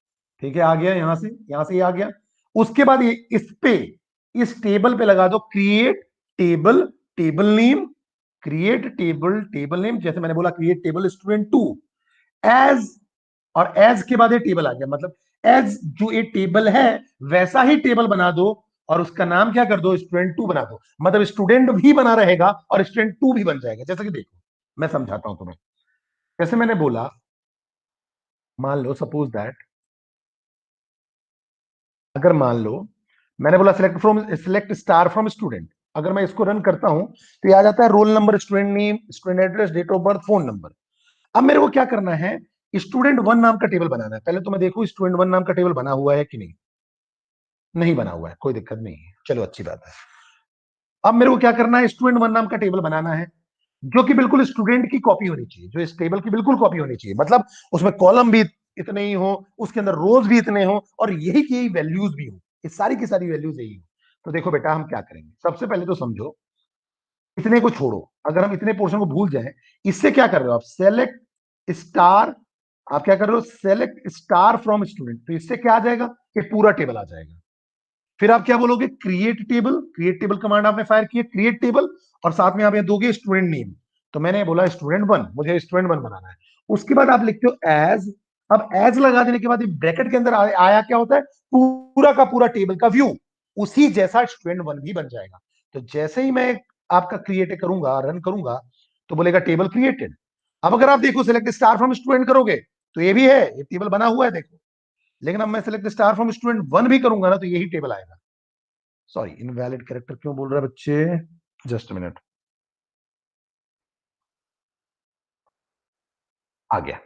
ठीक है, आ गया, यहां से ये आ गया। उसके बाद ये इस पे, इस टेबल पे लगा दो create table table name, create table table name, जैसे मैंने बोला क्रिएट टेबल स्टूडेंट 2 एज, और एज के बाद ये टेबल आ गया, मतलब एज जो ये टेबल है वैसा ही टेबल बना दो और उसका नाम क्या कर दो, स्टूडेंट 2 बना दो। मतलब स्टूडेंट भी बना रहेगा और स्टूडेंट 2 भी बन जाएगा। जैसे कि देखो मैं समझाता हूं तुम्हें, जैसे मैंने बोला, मान लो सपोज दैट, अगर मान लो मैंने बोला सिलेक्ट स्टार फ्रॉम स्टूडेंट, अगर मैं इसको रन करता हूं तो ये आ जाता है roll number, student name, student address, date of birth, phone number. अब मेरे को क्या करना है, स्टूडेंट वन नाम का टेबल बनाना है। पहले तो मैं देखूं स्टूडेंट वन नाम का टेबल बना हुआ है कि नहीं। नहीं बना हुआ है, कोई दिक्कत नहीं है, चलो अच्छी बात है। अब मेरे को क्या करना है, स्टूडेंट वन नाम का टेबल बनाना है जो कि बिल्कुल स्टूडेंट की कॉपी होनी चाहिए, जो इस टेबल की बिल्कुल कॉपी होनी चाहिए, मतलब उसमें कॉलम भी इतने ही हो, उसके अंदर रोज भी इतने हो, और यही की यही वैल्यूज भी हो, ये सारी की सारी वैल्यूज यही हो। तो देखो बेटा, हम क्या करेंगे, सबसे पहले तो समझो, इतने को छोड़ो, अगर हम इतने पोर्शन को भूल जाए, इससे क्या कर रहे हो आप, सेलेक्ट स्टार, आप क्या कर रहे हो, सेलेक्ट स्टार फ्रॉम स्टूडेंट, तो इससे क्या आ जाएगा, ये पूरा टेबल आ जाएगा। फिर आप क्या बोलोगे, create table, create table command आपने फायर किया, क्रिएट टेबल, और साथ में आप यहाँ दोगे स्टूडेंट नेम। तो मैंने बोला स्टूडेंट वन, मुझे स्टूडेंट वन बनाना है। उसके बाद आप लिखते हो एज। अब एज लगा देने के बाद ब्रैकेट के अंदर आया क्या होता है, पूरा का पूरा टेबल का व्यू उसी जैसा स्टूडेंट वन भी बन जाएगा। तो जैसे ही मैं आपका क्रिएट करूंगा, रन करूंगा, तो बोलेगा टेबल क्रिएटेड। अब अगर आप देखो सिलेक्ट स्टार फ्रॉम स्टूडेंट करोगे तो ये भी है, ये टेबल बना हुआ है देखो। लेकिन अब मैं select star from student one भी करूंगा ना, तो यही टेबल आएगा। सॉरी, इनवैलिड कैरेक्टर क्यों बोल रहा है बच्चे, जस्ट मिनट, आ गया।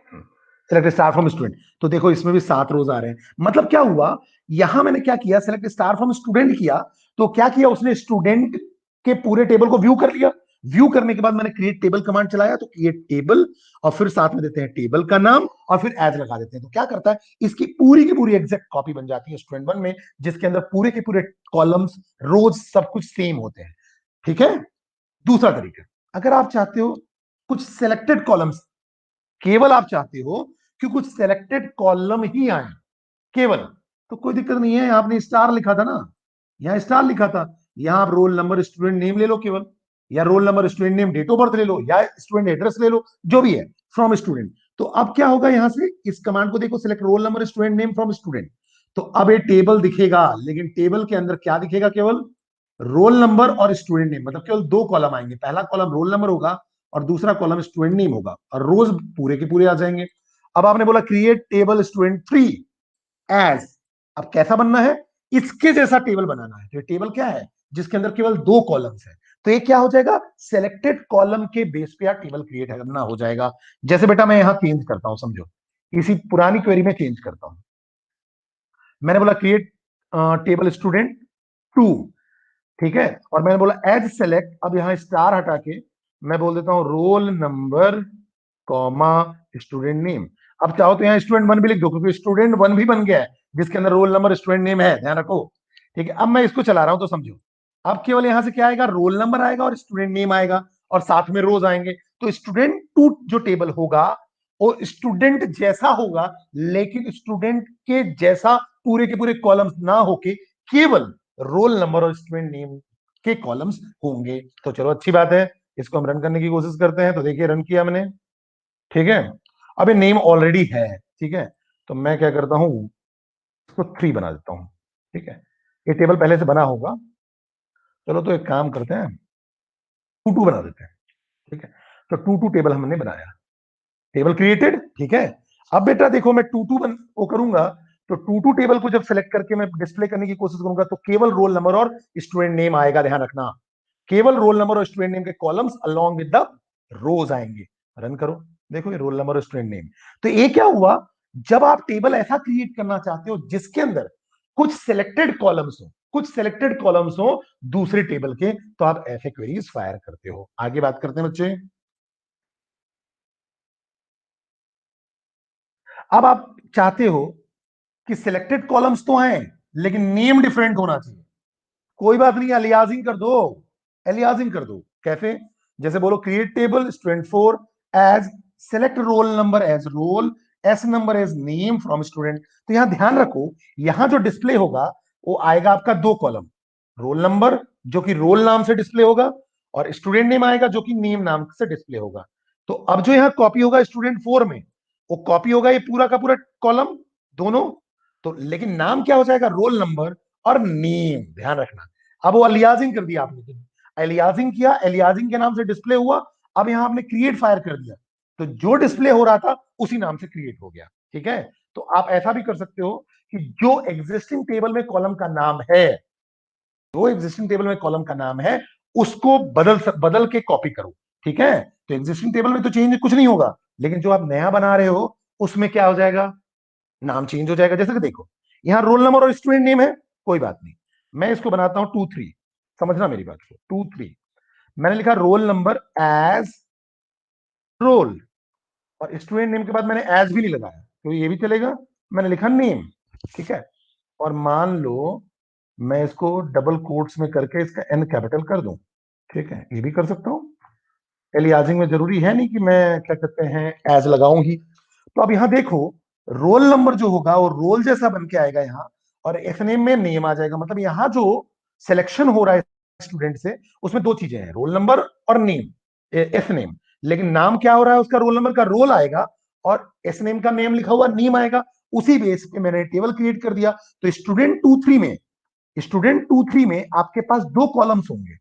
सेलेक्ट स्टार फ्रॉम स्टूडेंट, तो देखो इसमें भी 7 रोज आ रहे हैं। मतलब क्या हुआ, यहां मैंने क्या किया, सेलेक्ट स्टार फ्रॉम स्टूडेंट किया, तो क्या किया उसने, स्टूडेंट के पूरे टेबल को व्यू कर लिया। व्यू करने के बाद मैंने क्रिएट टेबल कमांड चलाया, तो क्रिएट टेबल, और फिर साथ में देते हैं टेबल का नाम, और फिर एज लगा देते हैं। तो क्या करता है, इसकी पूरी की पूरी एग्जैक्ट कॉपी बन जाती है स्टूडेंट वन में, जिसके अंदर पूरे के पूरे कॉलम्स, रोज सब कुछ सेम होते हैं। ठीक है। दूसरा तरीका, अगर आप चाहते हो कुछ सिलेक्टेड कॉलम्स, केवल आप चाहते हो कि कुछ सिलेक्टेड कॉलम ही आए केवल, तो कोई दिक्कत नहीं है, आपने स्टार लिखा था ना, यहां स्टार लिखा था, यहां आप रोल नंबर स्टूडेंट नेम ले लो केवल, या roll number student name date of birth ले लो, या स्टूडेंट एड्रेस ले लो, जो भी है फ्रॉम स्टूडेंट। तो अब क्या होगा, यहां से इस कमांड को देखो, select roll number student name from student, तो अब ये टेबल दिखेगा, लेकिन टेबल के अंदर क्या दिखेगा, केवल रोल नंबर और स्टूडेंट नेम, मतलब केवल 2 कॉलम आएंगे, पहला कॉलम रोल नंबर होगा और दूसरा कॉलम स्टूडेंट नेम होगा, और रोज पूरे के पूरे आ जाएंगे। अब आपने बोला create table student three as, अब कैसा बनना है, इसके जैसा टेबल बनाना है। तो टेबल क्या है, जिसके अंदर केवल 2 कॉलम्स है, तो ये क्या हो जाएगा, सेलेक्टेड कॉलम के बेस पे टेबल क्रिएट करना हो जाएगा। जैसे बेटा मैं यहां चेंज करता हूं, समझो, इसी पुरानी क्वेरी में चेंज करता हूं। मैंने बोला क्रिएट टेबल स्टूडेंट टू, ठीक है, और मैंने बोला एज सेलेक्ट, अब यहां स्टार हटा के मैं बोल देता हूं role number comma student name. अब चाहो तो यहाँ स्टूडेंट वन भी लिख दो, क्योंकि स्टूडेंट वन भी बन गया है, जिसके अंदर रोल नंबर स्टूडेंट नेम है, ध्यान रखो। ठीक है, अब मैं इसको चला रहा हूं तो समझो, अब केवल यहां से क्या आएगा, रोल नंबर आएगा और स्टूडेंट नेम आएगा, और साथ में रोज आएंगे। तो स्टूडेंट टू जो टेबल होगा वो स्टूडेंट जैसा होगा, लेकिन स्टूडेंट के जैसा पूरे के पूरे कॉलम्स ना होके केवल रोल नंबर और स्टूडेंट नेम के कॉलम्स होंगे। तो चलो अच्छी बात है, इसको हम रन करने की कोशिश करते हैं। तो देखिए रन किया मैंने, ठीक है। अब ये नेम ऑलरेडी है, ठीक है, तो मैं क्या करता हूं, इसको 3 बना देता हूं। ठीक है, ये टेबल पहले से बना होगा, चलो तो एक काम करते हैं, 2 बना देते हैं। ठीक है, तो 2 टेबल हमने बनाया, टेबल क्रिएटेड। ठीक है, अब बेटा देखो मैं 2 वो करूंगा, तो 2 टेबल को जब सेलेक्ट करके मैं डिस्प्ले करने की कोशिश करूंगा, तो केवल रोल नंबर और स्टूडेंट नेम आएगा, ध्यान रखना, केवल रोल नंबर और स्टूडेंट नेम के कॉलम्स अलोंग विद द रोज आएंगे। रन करो, देखो ये रोल नंबर और स्टूडेंट नेम। तो ये क्या हुआ, जब आप टेबल ऐसा क्रिएट करना चाहते हो जिसके अंदर कुछ सिलेक्टेड कॉलम्स हो, कुछ सिलेक्टेड कॉलम्स हो दूसरे टेबल के, तो आप ऐसे क्वेरीज फायर करते हो। आगे बात करते हैं बच्चे। अब आप चाहते हो कि सिलेक्टेड कॉलम्स तो हैं, लेकिन नेम डिफरेंट होना चाहिए। कोई बात नहीं, अलियासिंग कर दो, अलियासिंग कर दो। कैसे, जैसे बोलो create table student four as, select roll number as roll, S number as name from student. तो यहां ध्यान रखो, यहां जो डिस्प्ले होगा वो आएगा आपका 2 कॉलम, रोल नंबर जो कि रोल नाम से डिस्प्ले होगा, और स्टूडेंट नेम आएगा जो कि नेम नाम से डिस्प्ले होगा। तो अब जो यहां कॉपी होगा स्टूडेंट फोर में, वो कॉपी होगा ये पूरा का पूरा कॉलम, दोनों। तो लेकिन नाम क्या हो जाएगा, रोल नंबर और नेम, ध्यान रखना। अब वो अलियासिंग कर दिया आपने, अलियासिंग किया, अलियासिंग के नाम से डिस्प्ले हुआ। अब यहां आपने क्रिएट फायर कर दिया, तो जो डिस्प्ले हो रहा था उसी नाम से क्रिएट हो गया। ठीक है, तो आप ऐसा भी कर सकते हो कि जो एग्जिस्टिंग टेबल में कॉलम का नाम है, जो एग्जिस्टिंग टेबल में कॉलम का नाम है, उसको बदल बदल के कॉपी करो। ठीक है, तो एग्जिस्टिंग टेबल में तो चेंज कुछ नहीं होगा, लेकिन जो आप नया बना रहे हो उसमें क्या हो जाएगा, नाम चेंज हो जाएगा। जैसे कि देखो यहाँ रोल नंबर और स्टूडेंट नेम है, कोई बात नहीं, मैं इसको बनाता हूं 2 3, समझना मेरी बात को, 2 3 मैंने लिखा रोल नंबर एज रोल, और स्टूडेंट नेम के बाद मैंने एज भी नहीं लगाया तो ये भी चलेगा, मैंने लिखा नेम, ठीक है। और मान लो मैं इसको डबल कोट्स में करके इसका एन कैपिटल कर दूं, ठीक है, ये भी कर सकता हूं। एलियाजिंग में जरूरी है नहीं कि मैं क्या कहते हैं एज लगाऊं ही। तो अब यहां देखो रोल नंबर जो होगा वो रोल जैसा बन के आएगा यहाँ, और एस नेम में नेम आ जाएगा। मतलब यहाँ जो सिलेक्शन हो रहा है स्टूडेंट से उसमें दो चीजें हैं, रोल नंबर और नेम, एस नेम। लेकिन नाम क्या हो रहा है, उसका रोल नंबर का रोल आएगा और एस नेम का नेम लिखा हुआ नेम आएगा। उसी बेस पे मैंने टेबल क्रिएट कर दिया। तो स्टूडेंट 2 3 में आपके पास दो कॉलम्स होंगे,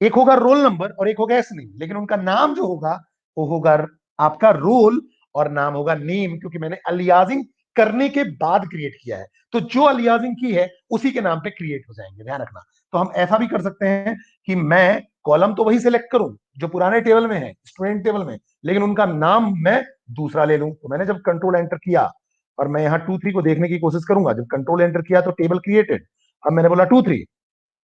एक होगा रोल नंबर और एक होगा एस नेम, लेकिन उनका नाम जो होगा वो होगा आपका रोल और नाम होगा नेम, क्योंकि मैंने अलियासिंग करने के बाद क्रिएट किया है। तो जो अलियासिंग की है उसी के नाम पे क्रिएट हो जाएंगे, ध्यान रखना। तो हम ऐसा भी कर सकते हैं कि मैं कॉलम तो वही सिलेक्ट करूं जो पुराने टेबल में है, स्टूडेंट टेबल में, लेकिन उनका नाम मैं दूसरा ले लूं। तो मैंने जब कंट्रोल एंटर किया और मैं यहाँ 2 3 को देखने की कोशिश करूंगा, जब कंट्रोल एंटर किया तो टेबल क्रिएटेड, अब मैंने बोला 2 3,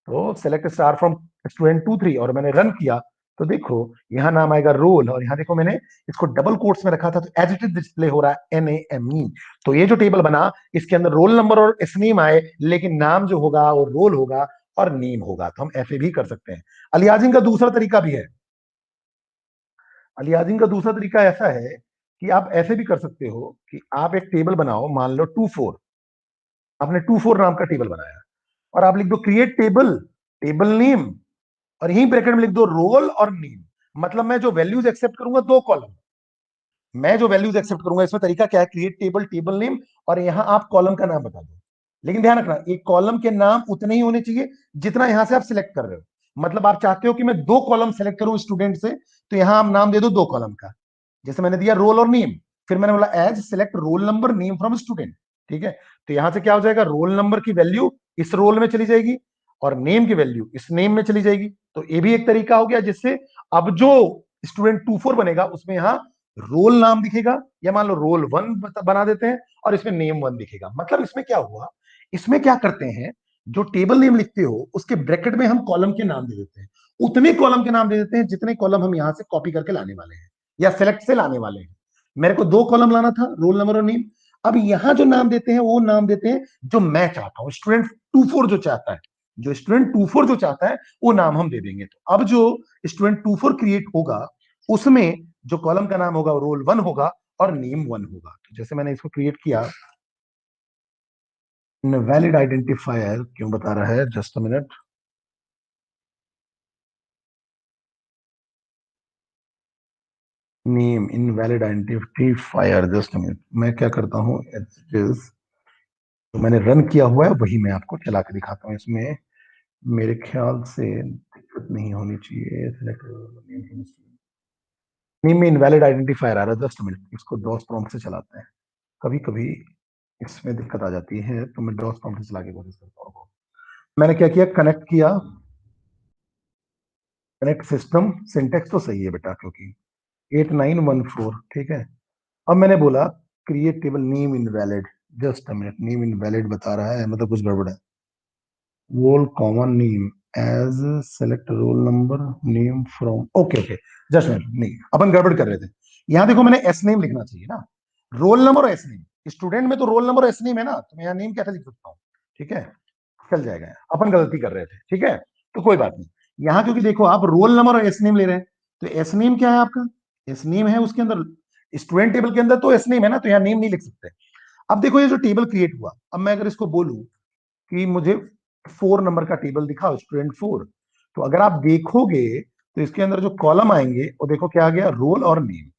तो सेलेक्ट स्टार फ्रॉम स्टूडेंट 2 3 और मैंने रन किया तो देखो यहाँ नाम आएगा रोल, और यहाँ देखो मैंने इसको डबल कोट्स में रखा था तो एज इट इज डिस्प्ले हो रहा है NAME। तो ये जो टेबल बना इसके अंदर रोल नंबर और नेम आए, लेकिन नाम जो होगा वो रोल होगा और नेम होगा। तो हम ऐसे भी कर सकते हैं। अलियासिंग का दूसरा तरीका भी है। अलियासिंग का दूसरा तरीका ऐसा है कि आप ऐसे भी कर सकते हो कि आप एक टेबल बनाओ, मान लो 2 4, आपने 2 4 नाम का टेबल बनाया और आप लिख दो क्रिएट टेबल, टेबल नेम, और यही ब्रैकेट में लिख दो रोल और नेम। मतलब मैं जो वैल्यूज एक्सेप्ट करूंगा दो कॉलम, मैं जो वैल्यूज एक्सेप्ट करूंगा, इसमें तरीका क्या है, क्रिएट टेबल, टेबल नेम, और यहां आप कॉलम का नाम बता दो। लेकिन ध्यान रखना एक कॉलम के नाम उतने ही होने चाहिए जितना यहां से आप सिलेक्ट कर रहे हो। मतलब आप चाहते हो कि मैं दो कॉलम सेलेक्ट करूं स्टूडेंट से, तो यहां आप नाम दे दो दो कॉलम का। जैसे मैंने दिया रोल और नेम, फिर मैंने बोला as select roll number name from student, ठीक है। तो यहां से क्या हो जाएगा, रोल नंबर की वैल्यू इस रोल में चली जाएगी और नेम की वैल्यू इस नेम में चली जाएगी। तो ये भी एक तरीका हो गया जिससे अब जो स्टूडेंट 2 4 बनेगा उसमें यहाँ रोल नाम दिखेगा, या मान लो रोल 1 बना देते हैं और इसमें नेम 1 दिखेगा। मतलब इसमें क्या हुआ, इसमें क्या करते हैं, जो टेबल नेम लिखते हो उसके ब्रैकेट में हम कॉलम के नाम दे देते हैं, उतने कॉलम के नाम दे देते हैं जितने कॉलम हम यहां से कॉपी करके लाने वाले हैं या सेलेक्ट से लाने वाले हैं। मेरे को दो कॉलम लाना था, रोल नंबर और नेम। अब यहां जो नाम देते हैं वो नाम देते हैं जो मैं चाहता हूं, स्टूडेंट 2 4 जो चाहता है, जो स्टूडेंट 2 4 जो चाहता है वो नाम हम दे देंगे। तो अब जो स्टूडेंट 2 4 क्रिएट होगा उसमें जो कॉलम का नाम होगा वो रोल 1 होगा और नेम 1 होगा। तो जैसे मैंने इसको क्रिएट किया, इनवैलिड आइडेंटिफायर क्यों बता रहा है, just a minute, name invalid identifier, just a minute, मैं क्या करता हूँ, इज तो मैंने रन किया हुआ है वही मैं आपको चला के दिखाता हूँ। इसमें मेरे ख्याल से दिक्कत नहीं होनी चाहिए। नेम में इनवैलिड आइडेंटिफायर आ रहा है, जस्ट अ मिनट, इसको डॉस प्रॉम्प्ट से चलाते हैं। कभी कभी इसमें दिक्कत आ जाती है तो मैं डॉस प्रॉम्प्ट से चला के कोशिश करता हूँ। मैंने क्या किया, कनेक्ट किया, कनेक्ट सिस्टम, सिंटेक्स तो सही है बेटा क्योंकि 8914, ठीक है। अब मैंने बोला create table name invalid, just a minute, name invalid बता रहा है, मतलब कुछ गड़बड़ है। Roll common name as select roll number name from, okay okay, just minute, नहीं अपन गड़बड़ कर रहे थे। यहां देखो मैंने एस नेम लिखना चाहिए ना, रोल नंबर और एस नेम, स्टूडेंट में तो रोल नंबर और एस नेम है ना, तो मैं यहाँ नेम कैसे लिख सकता हूँ, ठीक है, चल जाएगा। अपन गलती कर रहे थे, ठीक है, तो कोई बात नहीं। यहाँ क्योंकि देखो आप रोल नंबर और एस नेम ले रहे हैं, तो एस नेम क्या है आपका, एस नेम है उसके अंदर, स्टूडेंट टेबल के अंदर तो एस नेम है ना, तो यहाँ नेम नहीं लिख सकते। अब देखो ये जो टेबल क्रिएट हुआ, अब मैं अगर इसको बोलूं कि मुझे 4 नंबर का टेबल दिखाओ, स्टूडेंट 4, तो अगर आप देखोगे तो इसके अंदर जो कॉलम आएंगे वो देखो क्या आ गया, रोल और नेम,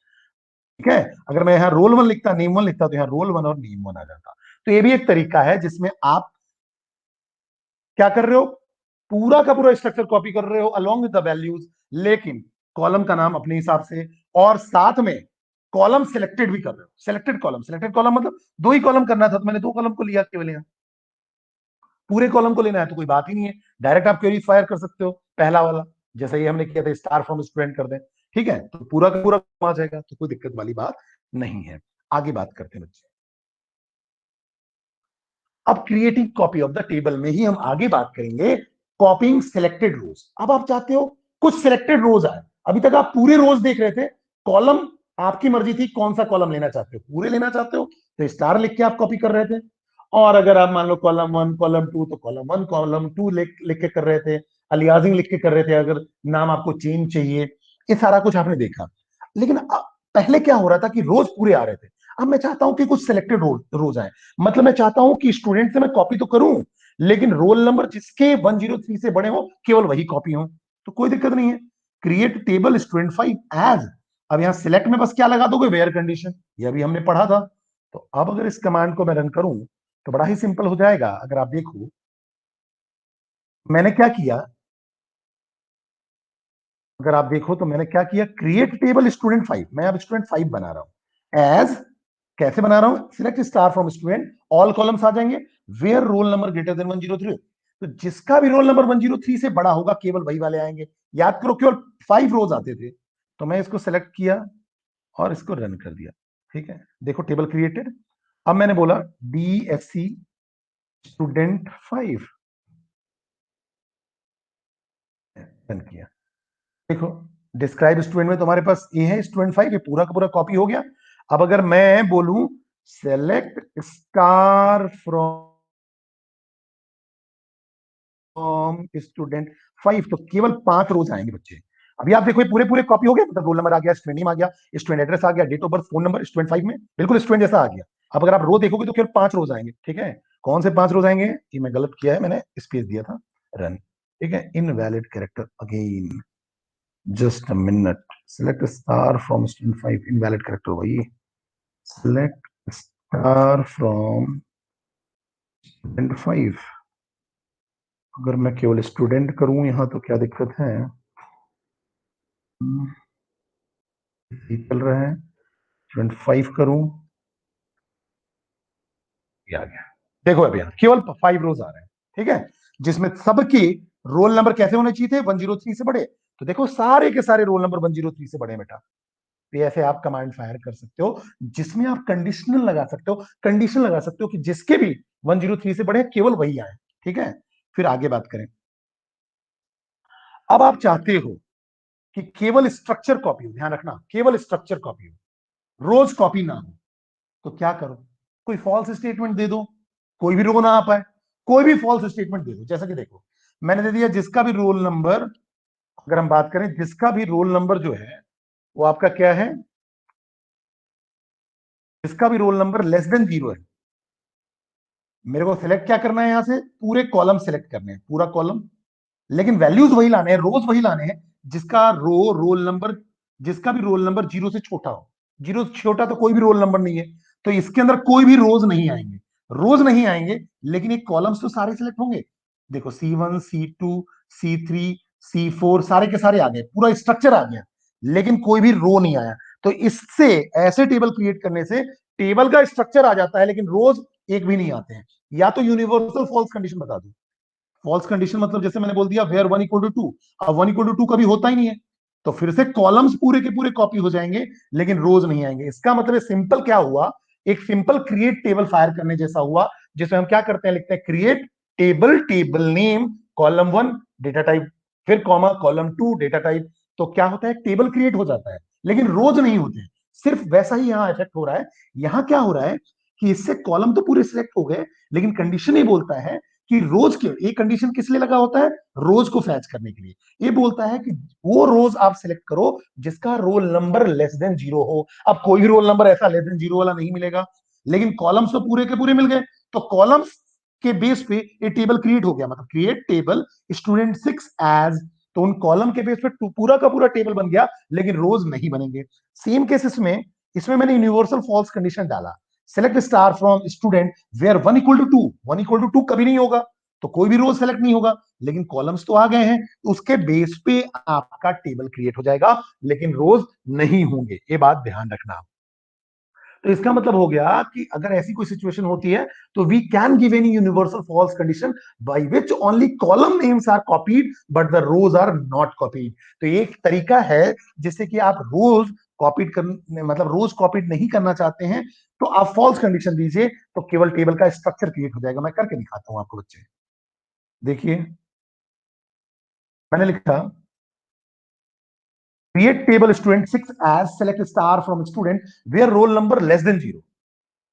ठीक है। अगर मैं यहाँ रोल 1 लिखता, नेम 1 लिखता, तो यहाँ रोल 1 और नेम 1 आ जाता। तो ये भी एक तरीका है जिसमें आप क्या कर रहे हो, पूरा का पूरा स्ट्रक्चर कॉपी कर रहे हो अलोंग विद द वैल्यूज, लेकिन कॉलम का नाम अपने हिसाब से, और साथ में कॉलम सिलेक्टेड भी कर रहे हो। सिलेक्टेड कॉलम मतलब दो ही कॉलम करना था तो मैंने दो कॉलम को लिया केवल, यहाँ पूरे कॉलम को लेना है तो कोई बात ही नहीं है, डायरेक्ट आप क्वेरी फायर कर सकते हो पहला वाला, जैसा ये हमने किया था स्टार फ्रॉम स्टूडेंट कर दें, ठीक है, तो पूरा का पूरा आ जाएगा, तो कोई दिक्कत वाली बात नहीं है। आगे बात करते हैं बच्चे। अब creating copy of the table में ही हम आगे बात करेंगे कॉपिंग सिलेक्टेड रोज। अब आप चाहते हो कुछ सिलेक्टेड रोज आए, अभी तक आप पूरे रोज देख रहे थे, कॉलम आपकी मर्जी थी कौन सा कॉलम लेना चाहते हो, पूरे लेना चाहते हो तो स्टार लिख के आप कॉपी कर रहे थे, और अगर आप मान लो कॉलम वन कॉलम टू तो कॉलम वन कॉलम टू लिख के कर रहे थे, अलियासिंग लिख के कर रहे थे, अगर नाम आपको चेंज चाहिए, ये सारा कुछ आपने देखा। लेकिन पहले क्या हो रहा था कि रोज पूरे आ रहे थे, अब मैं चाहता हूं कि कुछ सिलेक्टेड रोज आए, मतलब मैं चाहता हूं कि स्टूडेंट से मैं कॉपी तो करूं, लेकिन रोल नंबर जिसके 103 से बड़े हो केवल वही कॉपी हो, तो कोई दिक्कत नहीं है। क्रिएट टेबल स्टूडेंट 5 एज, अब यहां सिलेक्ट में बस क्या लगा दोगे, वेयर कंडीशन, ये अभी हमने पढ़ा था। तो अब अगर इस कमांड को मैं रन करूं तो बड़ा ही सिंपल हो जाएगा। अगर आप देखो मैंने क्या किया, अगर आप देखो तो मैंने क्या किया, क्रिएट टेबल स्टूडेंट 5, मैं अब स्टूडेंट 5 बना रहा हूं एज, कैसे बना रहा हूं, select star from student, all columns आ जाएंगे, where roll number greater than 103, तो जिसका भी रोल नंबर 103 से बड़ा होगा केवल वही वाले आएंगे। याद करो केवल 5 रोज आते थे, तो मैं इसको सेलेक्ट किया और इसको रन कर दिया, ठीक है, देखो टेबल क्रिएटेड। अब मैंने बोला DSC स्टूडेंट 5, रन किया, देखो डिस्क्राइब स्टूडेंट में तुम्हारे पास ये है स्टूडेंट 5, ये पूरा का पूरा कॉपी हो गया। अब अगर मैं बोलूं सेलेक्ट स्टार फ्रॉम स्टूडेंट 5, तो केवल 5 रोज आएंगे बच्चे। अभी आप देखो ये पूरे पूरे कॉपी हो गए, मतलब रोल नंबर आ गया, स्टूडेंट नेम आ गया, स्टूडेंट एड्रेस आ गया, date of birth, phone number student 5 में बिल्कुल स्टूडेंट जैसा आ गया। अब अगर आप रो देखोगे तो केवल 5 रोज आएंगे, ठीक है, कौन से 5 रोज आएंगे, ये मैं गलत किया है, मैंने स्पेस दिया था, रन, ठीक है, invalid character again, just a minute, select star from student 5, invalid character वही, select star from student 5, अगर मैं केवल स्टूडेंट करूं यहां तो क्या दिक्कत है, चल रहा है, स्टूडेंट 5 करूं, ये आ गया, देखो अभी यहाँ केवल 5 रोज आ रहे हैं, ठीक है, जिसमें सबके रोल नंबर कैसे होने चाहिए थे, 103 से बड़े, तो देखो सारे के सारे रोल नंबर 103 से बड़े हैं बेटा। तो ऐसे आप कमांड फायर कर सकते हो जिसमें आप कंडीशनल लगा सकते हो, कंडीशन लगा सकते हो कि जिसके भी 103 से बड़े केवल वही आए, ठीक है। फिर आगे बात करें, अब आप चाहते हो कि केवल स्ट्रक्चर कॉपी हो, ध्यान रखना केवल स्ट्रक्चर कॉपी हो, रोज कॉपी ना हो, तो क्या करो, कोई फॉल्स स्टेटमेंट दे दो, कोई भी रो ना आ पाए, कोई भी फॉल्स स्टेटमेंट दे दो, जैसा कि देखो मैंने दे दिया जिसका भी रोल नंबर, अगर हम बात करें जिसका भी रोल नंबर जो है वो आपका क्या है, जिसका भी रोल नंबर लेस देन 0 है, मेरे को सिलेक्ट क्या करना है, यहां से पूरे कॉलम सिलेक्ट करने हैं, पूरा कॉलम, लेकिन वैल्यूज वही लाने हैं, रोज वही लाने हैं, जिसका रोल नंबर, जिसका भी रोल नंबर 0 से छोटा हो, 0 से छोटा तो कोई भी रोल नंबर नहीं है, तो इसके अंदर कोई भी रोज नहीं आएंगे, रोज नहीं आएंगे, लेकिन ये कॉलम्स तो सारे सिलेक्ट होंगे, देखो C1 C2 C3 C4 सारे के सारे आ गए, पूरा स्ट्रक्चर आ गया, लेकिन कोई भी रो नहीं आया। तो इससे ऐसे टेबल क्रिएट करने से टेबल का स्ट्रक्चर आ जाता है लेकिन रोज एक भी नहीं आते हैं। या तो यूनिवर्सल फॉल्स कंडीशन बता दो, फॉल्स कंडीशन मतलब जैसे मैंने बोल दिया वेयर 1 = 2, अब 1 = 2 कभी होता ही नहीं है, तो फिर से कॉलम्स पूरे के पूरे कॉपी हो जाएंगे लेकिन रोज नहीं आएंगे। इसका मतलब सिंपल क्या हुआ, एक सिंपल क्रिएट टेबल फायर करने जैसा हुआ, जिसमें हम क्या करते हैं, लिखते हैं create table, table name column 1 data type, फिर कॉमा कॉलम 2 डेटा टाइप, तो क्या होता है टेबल क्रिएट हो जाता है लेकिन रोज नहीं होते। सिर्फ वैसा ही यहां इफेक्ट हो रहा है, यहां क्या हो रहा है कि इससे कॉलम तो पूरे सिलेक्ट हो गए लेकिन कंडीशन ही बोलता है कि रोज के, एक कंडीशन किस लिए लगा होता है, रोज को फैच करने के लिए, ये बोलता है कि वो रोज आप सिलेक्ट करो जिसका रोल नंबर लेस देन 0 हो। अब कोई भी रोल नंबर ऐसा लेस देन 0 वाला नहीं मिलेगा, लेकिन कॉलम्स तो पूरे के पूरे मिल गए, तो कॉलम्स के बेस पे ये टेबल क्रिएट हो गया, मतलब क्रिएट टेबल स्टूडेंट 6 एज, तो उन कॉलम के बेस पे पूरा का पूरा टेबल बन गया लेकिन रोज नहीं बनेंगे। सेम केसेस में इसमें मैंने यूनिवर्सल फॉल्स कंडीशन डाला, select star from student where 1 = 2, 1 = 2 कभी नहीं होगा, तो कोई भी रोज सेलेक्ट नहीं होगा, लेकिन कॉलम्स तो आ गए हैं, उसके बेस पे आपका टेबल क्रिएट हो जाएगा लेकिन रोज नहीं होंगे, ये बात ध्यान रखना। तो इसका मतलब हो गया कि अगर ऐसी कोई सिचुएशन होती है तो we can give any universal false condition by which only column names are copied but the rows are not copied. तो ये एक तरीका है जिससे कि आप रोज कॉपीड कर मतलब रोज कॉपीड नहीं करना चाहते हैं तो आप फॉल्स कंडीशन दीजिए तो केवल टेबल का स्ट्रक्चर क्रिएट हो जाएगा। मैं करके दिखाता हूं आपको बच्चे, देखिए मैंने लिखा create table student 6 as select star from student where roll number less than 0।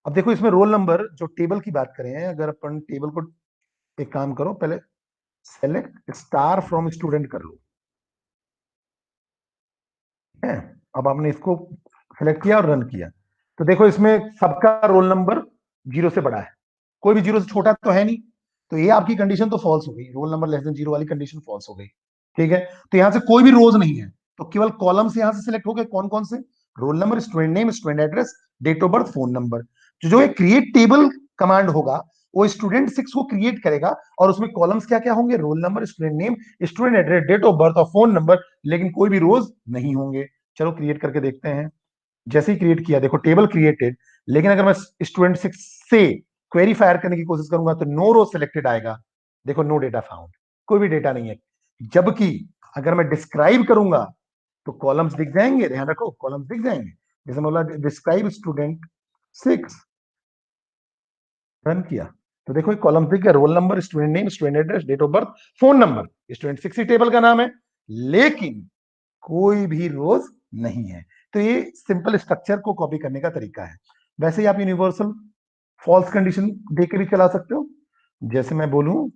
अब देखो इसमें रोल नंबर जो टेबल की बात करें, अगर अपन टेबल को एक काम करो, पहले सेलेक्ट स्टार फ्रॉम स्टूडेंट कर लो है। अब आपने इसको सेलेक्ट किया और रन किया तो देखो इसमें सबका रोल नंबर 0 से बड़ा है, कोई भी 0 से छोटा तो है नहीं। तो ये आपकी कंडीशन तो फॉल्स हो गई, रोल नंबर लेस देन 0 वाली कंडीशन फॉल्स हो गई। ठीक है, तो यहां से कोई भी रोज नहीं है तो केवल कॉलम्स यहां से सिलेक्ट हो गए। कौन कौन से? Roll number, student name, student address, date of birth, phone number. तो जो एक क्रिएट टेबल कमांड होगा वो स्टूडेंट 6 को क्रिएट करेगा और उसमें कॉलम्स क्या क्या होंगे? Roll number, student name, student address, date of birth और फोन नंबर, लेकिन कोई भी रोज नहीं होंगे। चलो क्रिएट करके देखते हैं। जैसे ही क्रिएट किया देखो टेबल क्रिएटेड, लेकिन अगर मैं स्टूडेंट 6 से क्वेरी फायर करने की कोशिश करूंगा तो नो रो सिलेक्टेड आएगा। देखो नो डेटा फाउंड, कोई भी डेटा नहीं है। जबकि अगर मैं डिस्क्राइब करूंगा तो कॉलम्स दिख जाएंगे, ध्यान रखो कॉलम्स दिख जाएंगे। जैसे बोला डिस्क्राइब स्टूडेंट 6, रन किया तो देखो कॉलम दिख गया, roll number, student name, student address, date of birth, phone number. Student 6 ही टेबल का नाम है लेकिन कोई भी रोज नहीं है। तो ये सिंपल स्ट्रक्चर को कॉपी करने का तरीका है। वैसे ही आप यूनिवर्सल फॉल्स कंडीशन दे के भी चला सकते हो। जैसे मैं बोलूं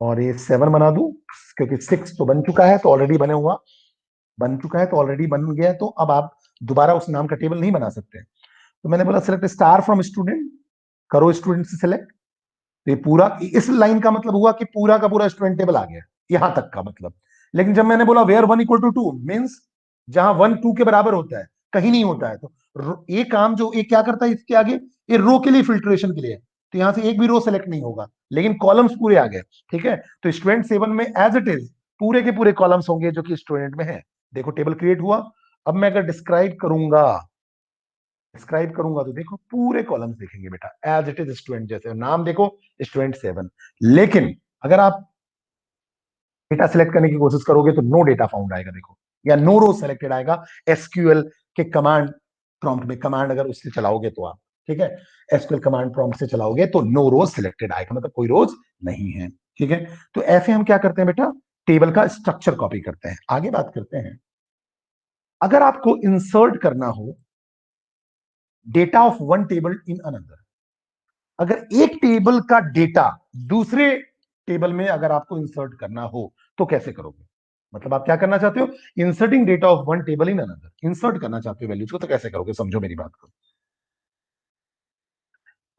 और ये 7 बना दूं, क्योंकि 6 तो बन चुका है तो ऑलरेडी बने हुआ, बन चुका है तो ऑलरेडी बन गया, तो अब आप दोबारा उस नाम का टेबल नहीं बना सकते। तो मैंने बोला सिलेक्ट स्टार फ्रॉम स्टूडेंट, करो स्टूडेंट से सिलेक्ट। तो ये पूरा, इस लाइन का मतलब हुआ कि पूरा का पूरा स्टूडेंट टेबल आ गया, यहां तक का मतलब। लेकिन जब मैंने बोला वेयर 1 = 2 मीन्स जहां 1 2 के बराबर होता है, कहीं नहीं होता है, तो ये काम जो ये क्या करता है इसके आगे, ये रो के लिए फिल्ट्रेशन के लिए है। तो यहां से एक भी रो सेलेक्ट नहीं होगा लेकिन कॉलम्स पूरे आ गए। ठीक है, तो स्टूडेंट 7 में एज इट इज पूरे के पूरे कॉलम्स होंगे जो कि स्टूडेंट में है। देखो टेबल क्रिएट हुआ। अब मैं अगर डिस्क्राइब करूंगा तो देखो पूरे कॉलम्स दिखेंगे बेटा एज इट इज स्टूडेंट जैसे, नाम देखो स्टूडेंट 7। लेकिन अगर आप डेटा सेलेक्ट करने की कोशिश करोगे तो नो डेटा फाउंड आएगा देखो, या नो रो सेलेक्टेड आएगा। एसक्यूएल के कमांड प्रॉम्प्ट में कमांड अगर उससे चलाओगे तो आप, ठीक है, एसक्यूएल कमांड प्रॉम्प्ट से चलाओगे तो नो रोज सिलेक्टेड आएगा, मतलब कोई रोज नहीं है। ठीक है, तो ऐसे हम क्या करते हैं बेटा, टेबल का स्ट्रक्चर कॉपी करते हैं। आगे बात करते हैं, अगर आपको इंसर्ट करना हो data of one table in another, अगर एक टेबल का डेटा दूसरे टेबल में अगर आपको इंसर्ट करना हो तो कैसे करोगे? मतलब आप क्या करना चाहते हो, inserting data of one table in another, insert करना चाहते हो वैल्यूज को, तो कैसे करोगे? समझो मेरी बात को।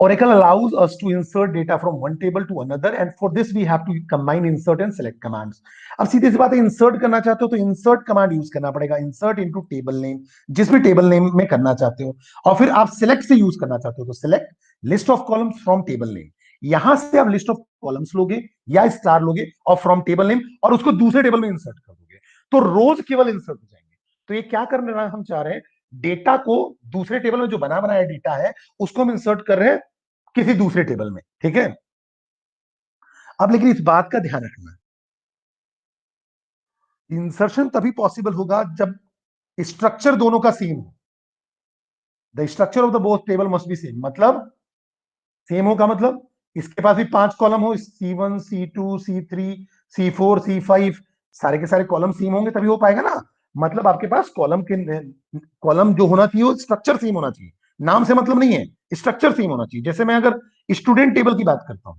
Oracle allows us to insert data from one table to another, and for this we have to combine insert and select commands. अब सीधी सी बात है, इंसर्ट करना चाहते हो तो इंसर्ट कमांड यूज करना पड़ेगा, इंसर्ट इनटू टेबल नेम, जिस भी टेबल नेम में करना चाहते हो। और फिर आप सिलेक्ट से यूज करना चाहते हो तो select list of columns from table name, यहां से आप लिस्ट ऑफ कॉलम्स लोगे या स्टार लोगे और फ्रॉम टेबल नेम और उसको दूसरे टेबल में इंसर्ट कर दोगे तो रोज केवल इंसर्ट हो जाएंगे। तो ये क्या करना हम चाह रहे हैं, डेटा को दूसरे टेबल में जो बना बनाया डेटा है उसको हम इंसर्ट कर रहे हैं किसी दूसरे टेबल में। ठीक है, अब लेकिन इस बात का ध्यान रखना, इंसर्शन तभी पॉसिबल होगा जब स्ट्रक्चर दोनों का सेम हो। The structure of the both table must be same, मतलब सेम हो का मतलब इसके पास भी 5 कॉलम हो, C1 C2 C3 C4 C5, सारे के सारे कॉलम सेम होंगे तभी हो पाएगा ना। मतलब आपके पास कॉलम जो होना चाहिए वो स्ट्रक्चर सेम होना चाहिए, नाम से मतलब नहीं है, स्ट्रक्चर सेम होना चाहिए। जैसे मैं अगर स्टूडेंट टेबल की बात करता हूं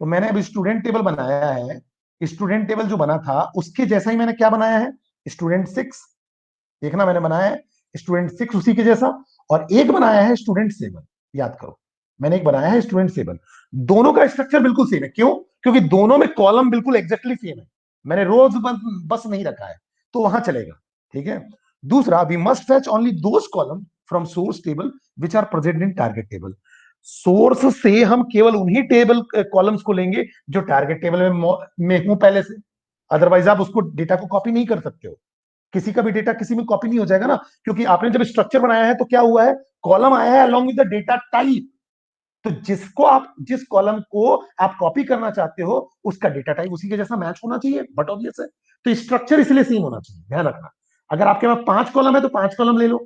तो मैंने अब स्टूडेंट टेबल बनाया है, स्टूडेंट टेबल जो बना था उसके जैसा ही मैंने क्या बनाया है, स्टूडेंट 6। देखना मैंने बनाया है स्टूडेंट 6 उसी के जैसा, और एक बनाया है स्टूडेंट 7। याद करो, मैंने एक बनाया है स्टूडेंट 7, दोनों का स्ट्रक्चर बिल्कुल सेम है। क्यों? क्योंकि दोनों में कॉलम बिल्कुल एग्जैक्टली सेम है, मैंने रोज बस नहीं रखा है तो वहां चलेगा। ठीक है, दूसरा, we must fetch only those column from source table which are present in target table. Source से हम केवल उन्हीं टेबल कॉलम्स को लेंगे जो टारगेट टेबल में हूं पहले से, अदरवाइज आप उसको डेटा को कॉपी नहीं कर सकते हो। किसी का भी डेटा किसी में कॉपी नहीं हो जाएगा ना, क्योंकि आपने जब स्ट्रक्चर बनाया है तो क्या हुआ है, कॉलम आया है along with the data type. तो जिस कॉलम को आप कॉपी करना चाहते हो उसका डेटा टाइप उसी के जैसा मैच होना चाहिए, बट ऑब्वियस है। तो स्ट्रक्चर इसलिए सेम होना चाहिए, ध्यान रखना। अगर आपके पास 5 कॉलम है तो 5 कॉलम ले लो,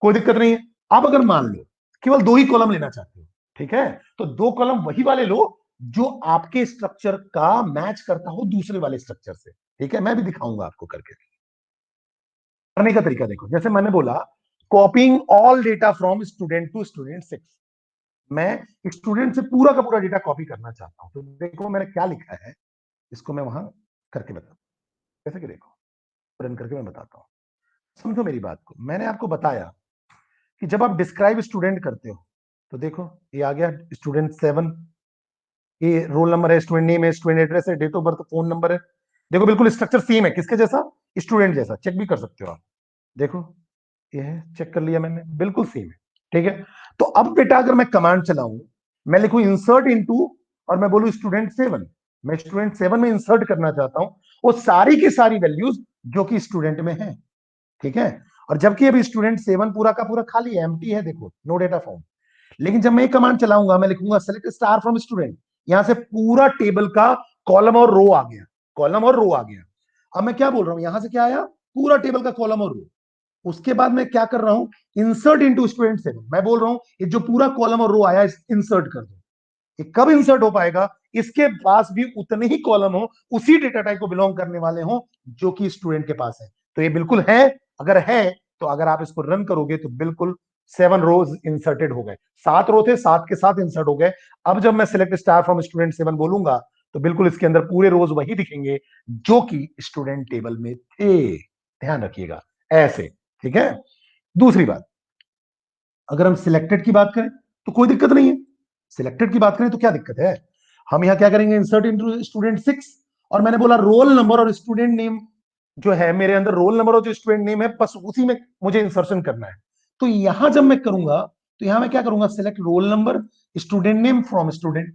कोई दिक्कत नहीं है। अब अगर मान लो केवल 2 ही कॉलम लेना चाहते हो, ठीक है, तो 2 कॉलम वही वाले लो जो आपके स्ट्रक्चर का मैच करता हो दूसरे वाले स्ट्रक्चर से। ठीक है, मैं भी दिखाऊंगा आपको करके। करने का तरीका देखो, जैसे मैंने बोला copying all data from student to student 6। मैं स्टूडेंट से पूरा का पूरा डेटा कॉपी करना चाहता हूं, तो देखो मैंने क्या लिखा है, इसको मैं वहां करके बताता हूं। जैसे कि देखो, रन करके मैं बताता हूं, समझो मेरी बात को। मैंने आपको बताया कि जब आप डिस्क्राइब स्टूडेंट करते हो तो देखो ये आ गया स्टूडेंट 7, ये रोल नंबर है, स्टूडेंट नेम है, स्टूडेंट एड्रेस है, date of birth, phone number है। देखो बिल्कुल स्ट्रक्चर सेम है, किसके जैसा, स्टूडेंट जैसा। चेक भी कर सकते हो आप, देखो ये है, चेक कर लिया मैंने, बिल्कुल सेम है। ठीक है, तो अब बेटा अगर मैं कमांड चलाऊं, मैं लिखूं इंसर्ट इनटू और मैं बोलूं स्टूडेंट 7, मैं स्टूडेंट 7 में इंसर्ट करना चाहता हूं वो सारी की सारी वैल्यूज जो कि स्टूडेंट में है। ठीक है, और जबकि अभी स्टूडेंट 7 पूरा का पूरा खाली है, एम्प्टी है, देखो नो डेटा फॉर्म। लेकिन जब मैं एक कमांड चलाऊंगा, मैं लिखूंगा सेलेक्ट स्टार फ्रॉम स्टूडेंट, यहां से पूरा टेबल का कॉलम और रो आ गया, कॉलम और रो आ गया। अब मैं क्या बोल रहा हूं, यहां से क्या आया, पूरा टेबल का कॉलम और रो। उसके बाद मैं क्या कर रहा हूं, इंसर्ट इनटू स्टूडेंट 7, मैं बोल रहा हूं ये जो पूरा कॉलम और रो आया इंसर्ट कर दो। ये कब इंसर्ट हो पाएगा, इसके पास भी उतने ही कॉलम हो, उसी डेटा टाइप को बिलोंग करने वाले हो जो कि स्टूडेंट के पास है। तो ये बिल्कुल है, अगर है तो अगर आप इसको रन करोगे तो बिल्कुल 7 रोज इंसर्टेड हो गए। 7 रो थे, 7 के साथ इंसर्ट हो गए। अब जब मैं सिलेक्ट स्टार फ्रॉम स्टूडेंट 7 बोलूंगा तो बिल्कुल इसके अंदर पूरे रोज वही दिखेंगे जो कि स्टूडेंट टेबल में थे। ध्यान रखिएगा ऐसे। ठीक है, दूसरी बात, अगर हम सिलेक्टेड की बात करें तो कोई दिक्कत नहीं है। सिलेक्टेड की बात करें तो क्या दिक्कत है, हम यहां क्या करेंगे, इंसर्ट इनटू स्टूडेंट 6, और मैंने बोला रोल नंबर और स्टूडेंट नेम जो है मेरे अंदर, रोल नंबर और जो स्टूडेंट नेम है बस उसी में मुझे इंसर्शन करना है। तो यहां जब मैं करूंगा तो यहां मैं क्या करूंगा, select roll number student name from student,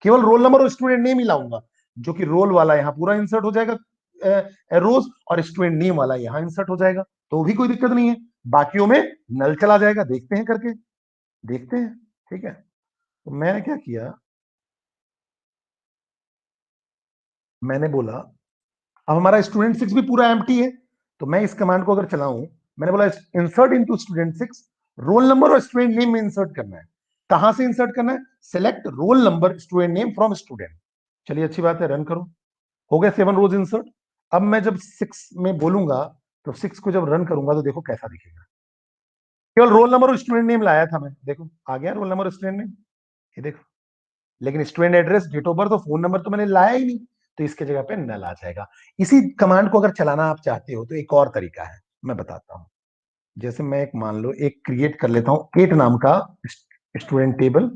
केवल रोल नंबर और स्टूडेंट नेम ही लाऊंगा, जो कि रोल वाला यहां पूरा इंसर्ट हो जाएगा रोज, और स्टूडेंट नेम वाला यहां इंसर्ट हो जाएगा, तो भी कोई दिक्कत नहीं है। बाकियों में नल चला जाएगा, देखते हैं करके, देखते हैं। ठीक है, तो मैंने क्या किया, मैंने बोला अब हमारा स्टूडेंट 6 भी पूरा एम्प्टी है, तो मैं इस कमांड को अगर चलाऊं, मैंने बोला insert into student 6, role number और स्टूडेंट नेम में इंसर्ट करना है। कहां से इंसर्ट करना है, select roll number student name from student. चलिए अच्छी बात है, रन करो, हो गया 7 रोज इंसर्ट। अब मैं जब 6 में बोलूंगा तो 6 को जब रन करूंगा तो देखो कैसा दिखेगा, केवल रोल नंबर और स्टूडेंट नेम लाया था मैं, देखो आ गया रोल नंबर और स्टूडेंट नेम, ये देखो। लेकिन student address, date of birth और फोन नंबर तो मैंने लाया ही नहीं, तो इसके जगह पे नल आ जाएगा। इसी कमांड को अगर चलाना आप चाहते हो तो एक और तरीका है, मैं बताता हूं। जैसे मैं एक मान लो एक क्रिएट कर लेता हूं 8 नाम का स्टूडेंट टेबल,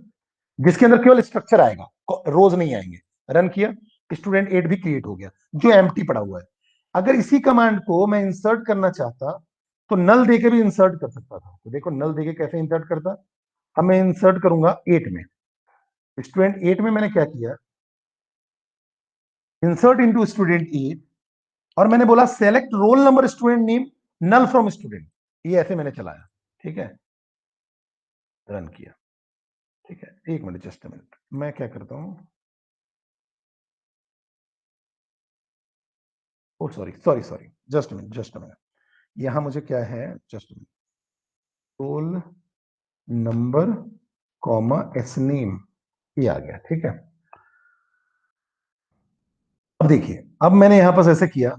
जिसके अंदर केवल स्ट्रक्चर आएगा, रोज नहीं आएंगे। रन किया, स्टूडेंट 8 भी क्रिएट हो गया जो एम्प्टी पड़ा हुआ है। अगर इसी कमांड को मैं इंसर्ट करना चाहता तो नल देके भी इंसर्ट कर सकता था, तो देखो नल देके कैसे इंसर्ट करता। अब मैं इंसर्ट करूंगा 8 में, स्टूडेंट 8 में मैंने क्या किया, इंसर्ट इनटू स्टूडेंट 8, और मैंने बोला select roll number student name null from student, ये ऐसे मैंने चलाया। ठीक है, रन किया। ठीक है, एक मिनट, जस्ट मिनट, मैं क्या करता हूं, oh sorry sorry sorry, just minute, यहां मुझे क्या है, just minute, roll number comma S name, ये आ गया। ठीक है, अब देखिए, अब मैंने यहां पर ऐसे किया,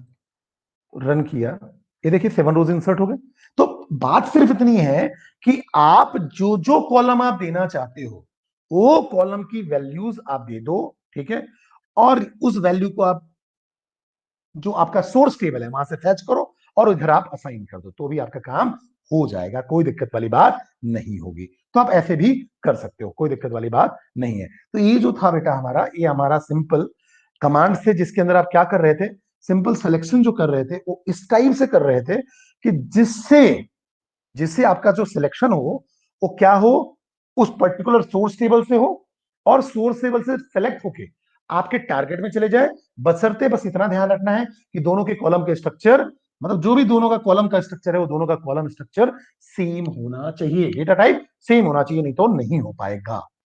रन किया, ये देखिए 7 रोज इंसर्ट हो गए। तो बात सिर्फ इतनी है कि आप जो जो कॉलम आप देना चाहते हो वो कॉलम की वैल्यूज आप दे दो। ठीक है, और उस वैल्यू को आप जो आपका सोर्स टेबल है वहां से फैच करो और इधर आप असाइन कर दो, तो भी आपका काम हो जाएगा, कोई दिक्कत वाली बात नहीं होगी। तो आप ऐसे भी कर सकते हो, कोई दिक्कत वाली बात नहीं है। तो ये जो था बेटा हमारा, ये हमारा सिंपल कमांड से, जिसके अंदर आप क्या कर रहे थे, सिंपल सिलेक्शन जो कर रहे थे वो इस टाइप से कर रहे थे कि जिससे जिससे आपका जो सिलेक्शन हो वो क्या हो, उस पर्टिकुलर सोर्स टेबल से हो, और सोर्स टेबल से सेलेक्ट होके आपके टारगेट में चले जाए। बशर्ते बस इतना ध्यान रखना है कि दोनों के कॉलम के स्ट्रक्चर मतलब जो भी दोनों का कॉलम का स्ट्रक्चर है वो दोनों का कॉलम स्ट्रक्चर सेम होना चाहिए, डेटा टाइप सेम होना चाहिए, नहीं तो नहीं हो पाएगा।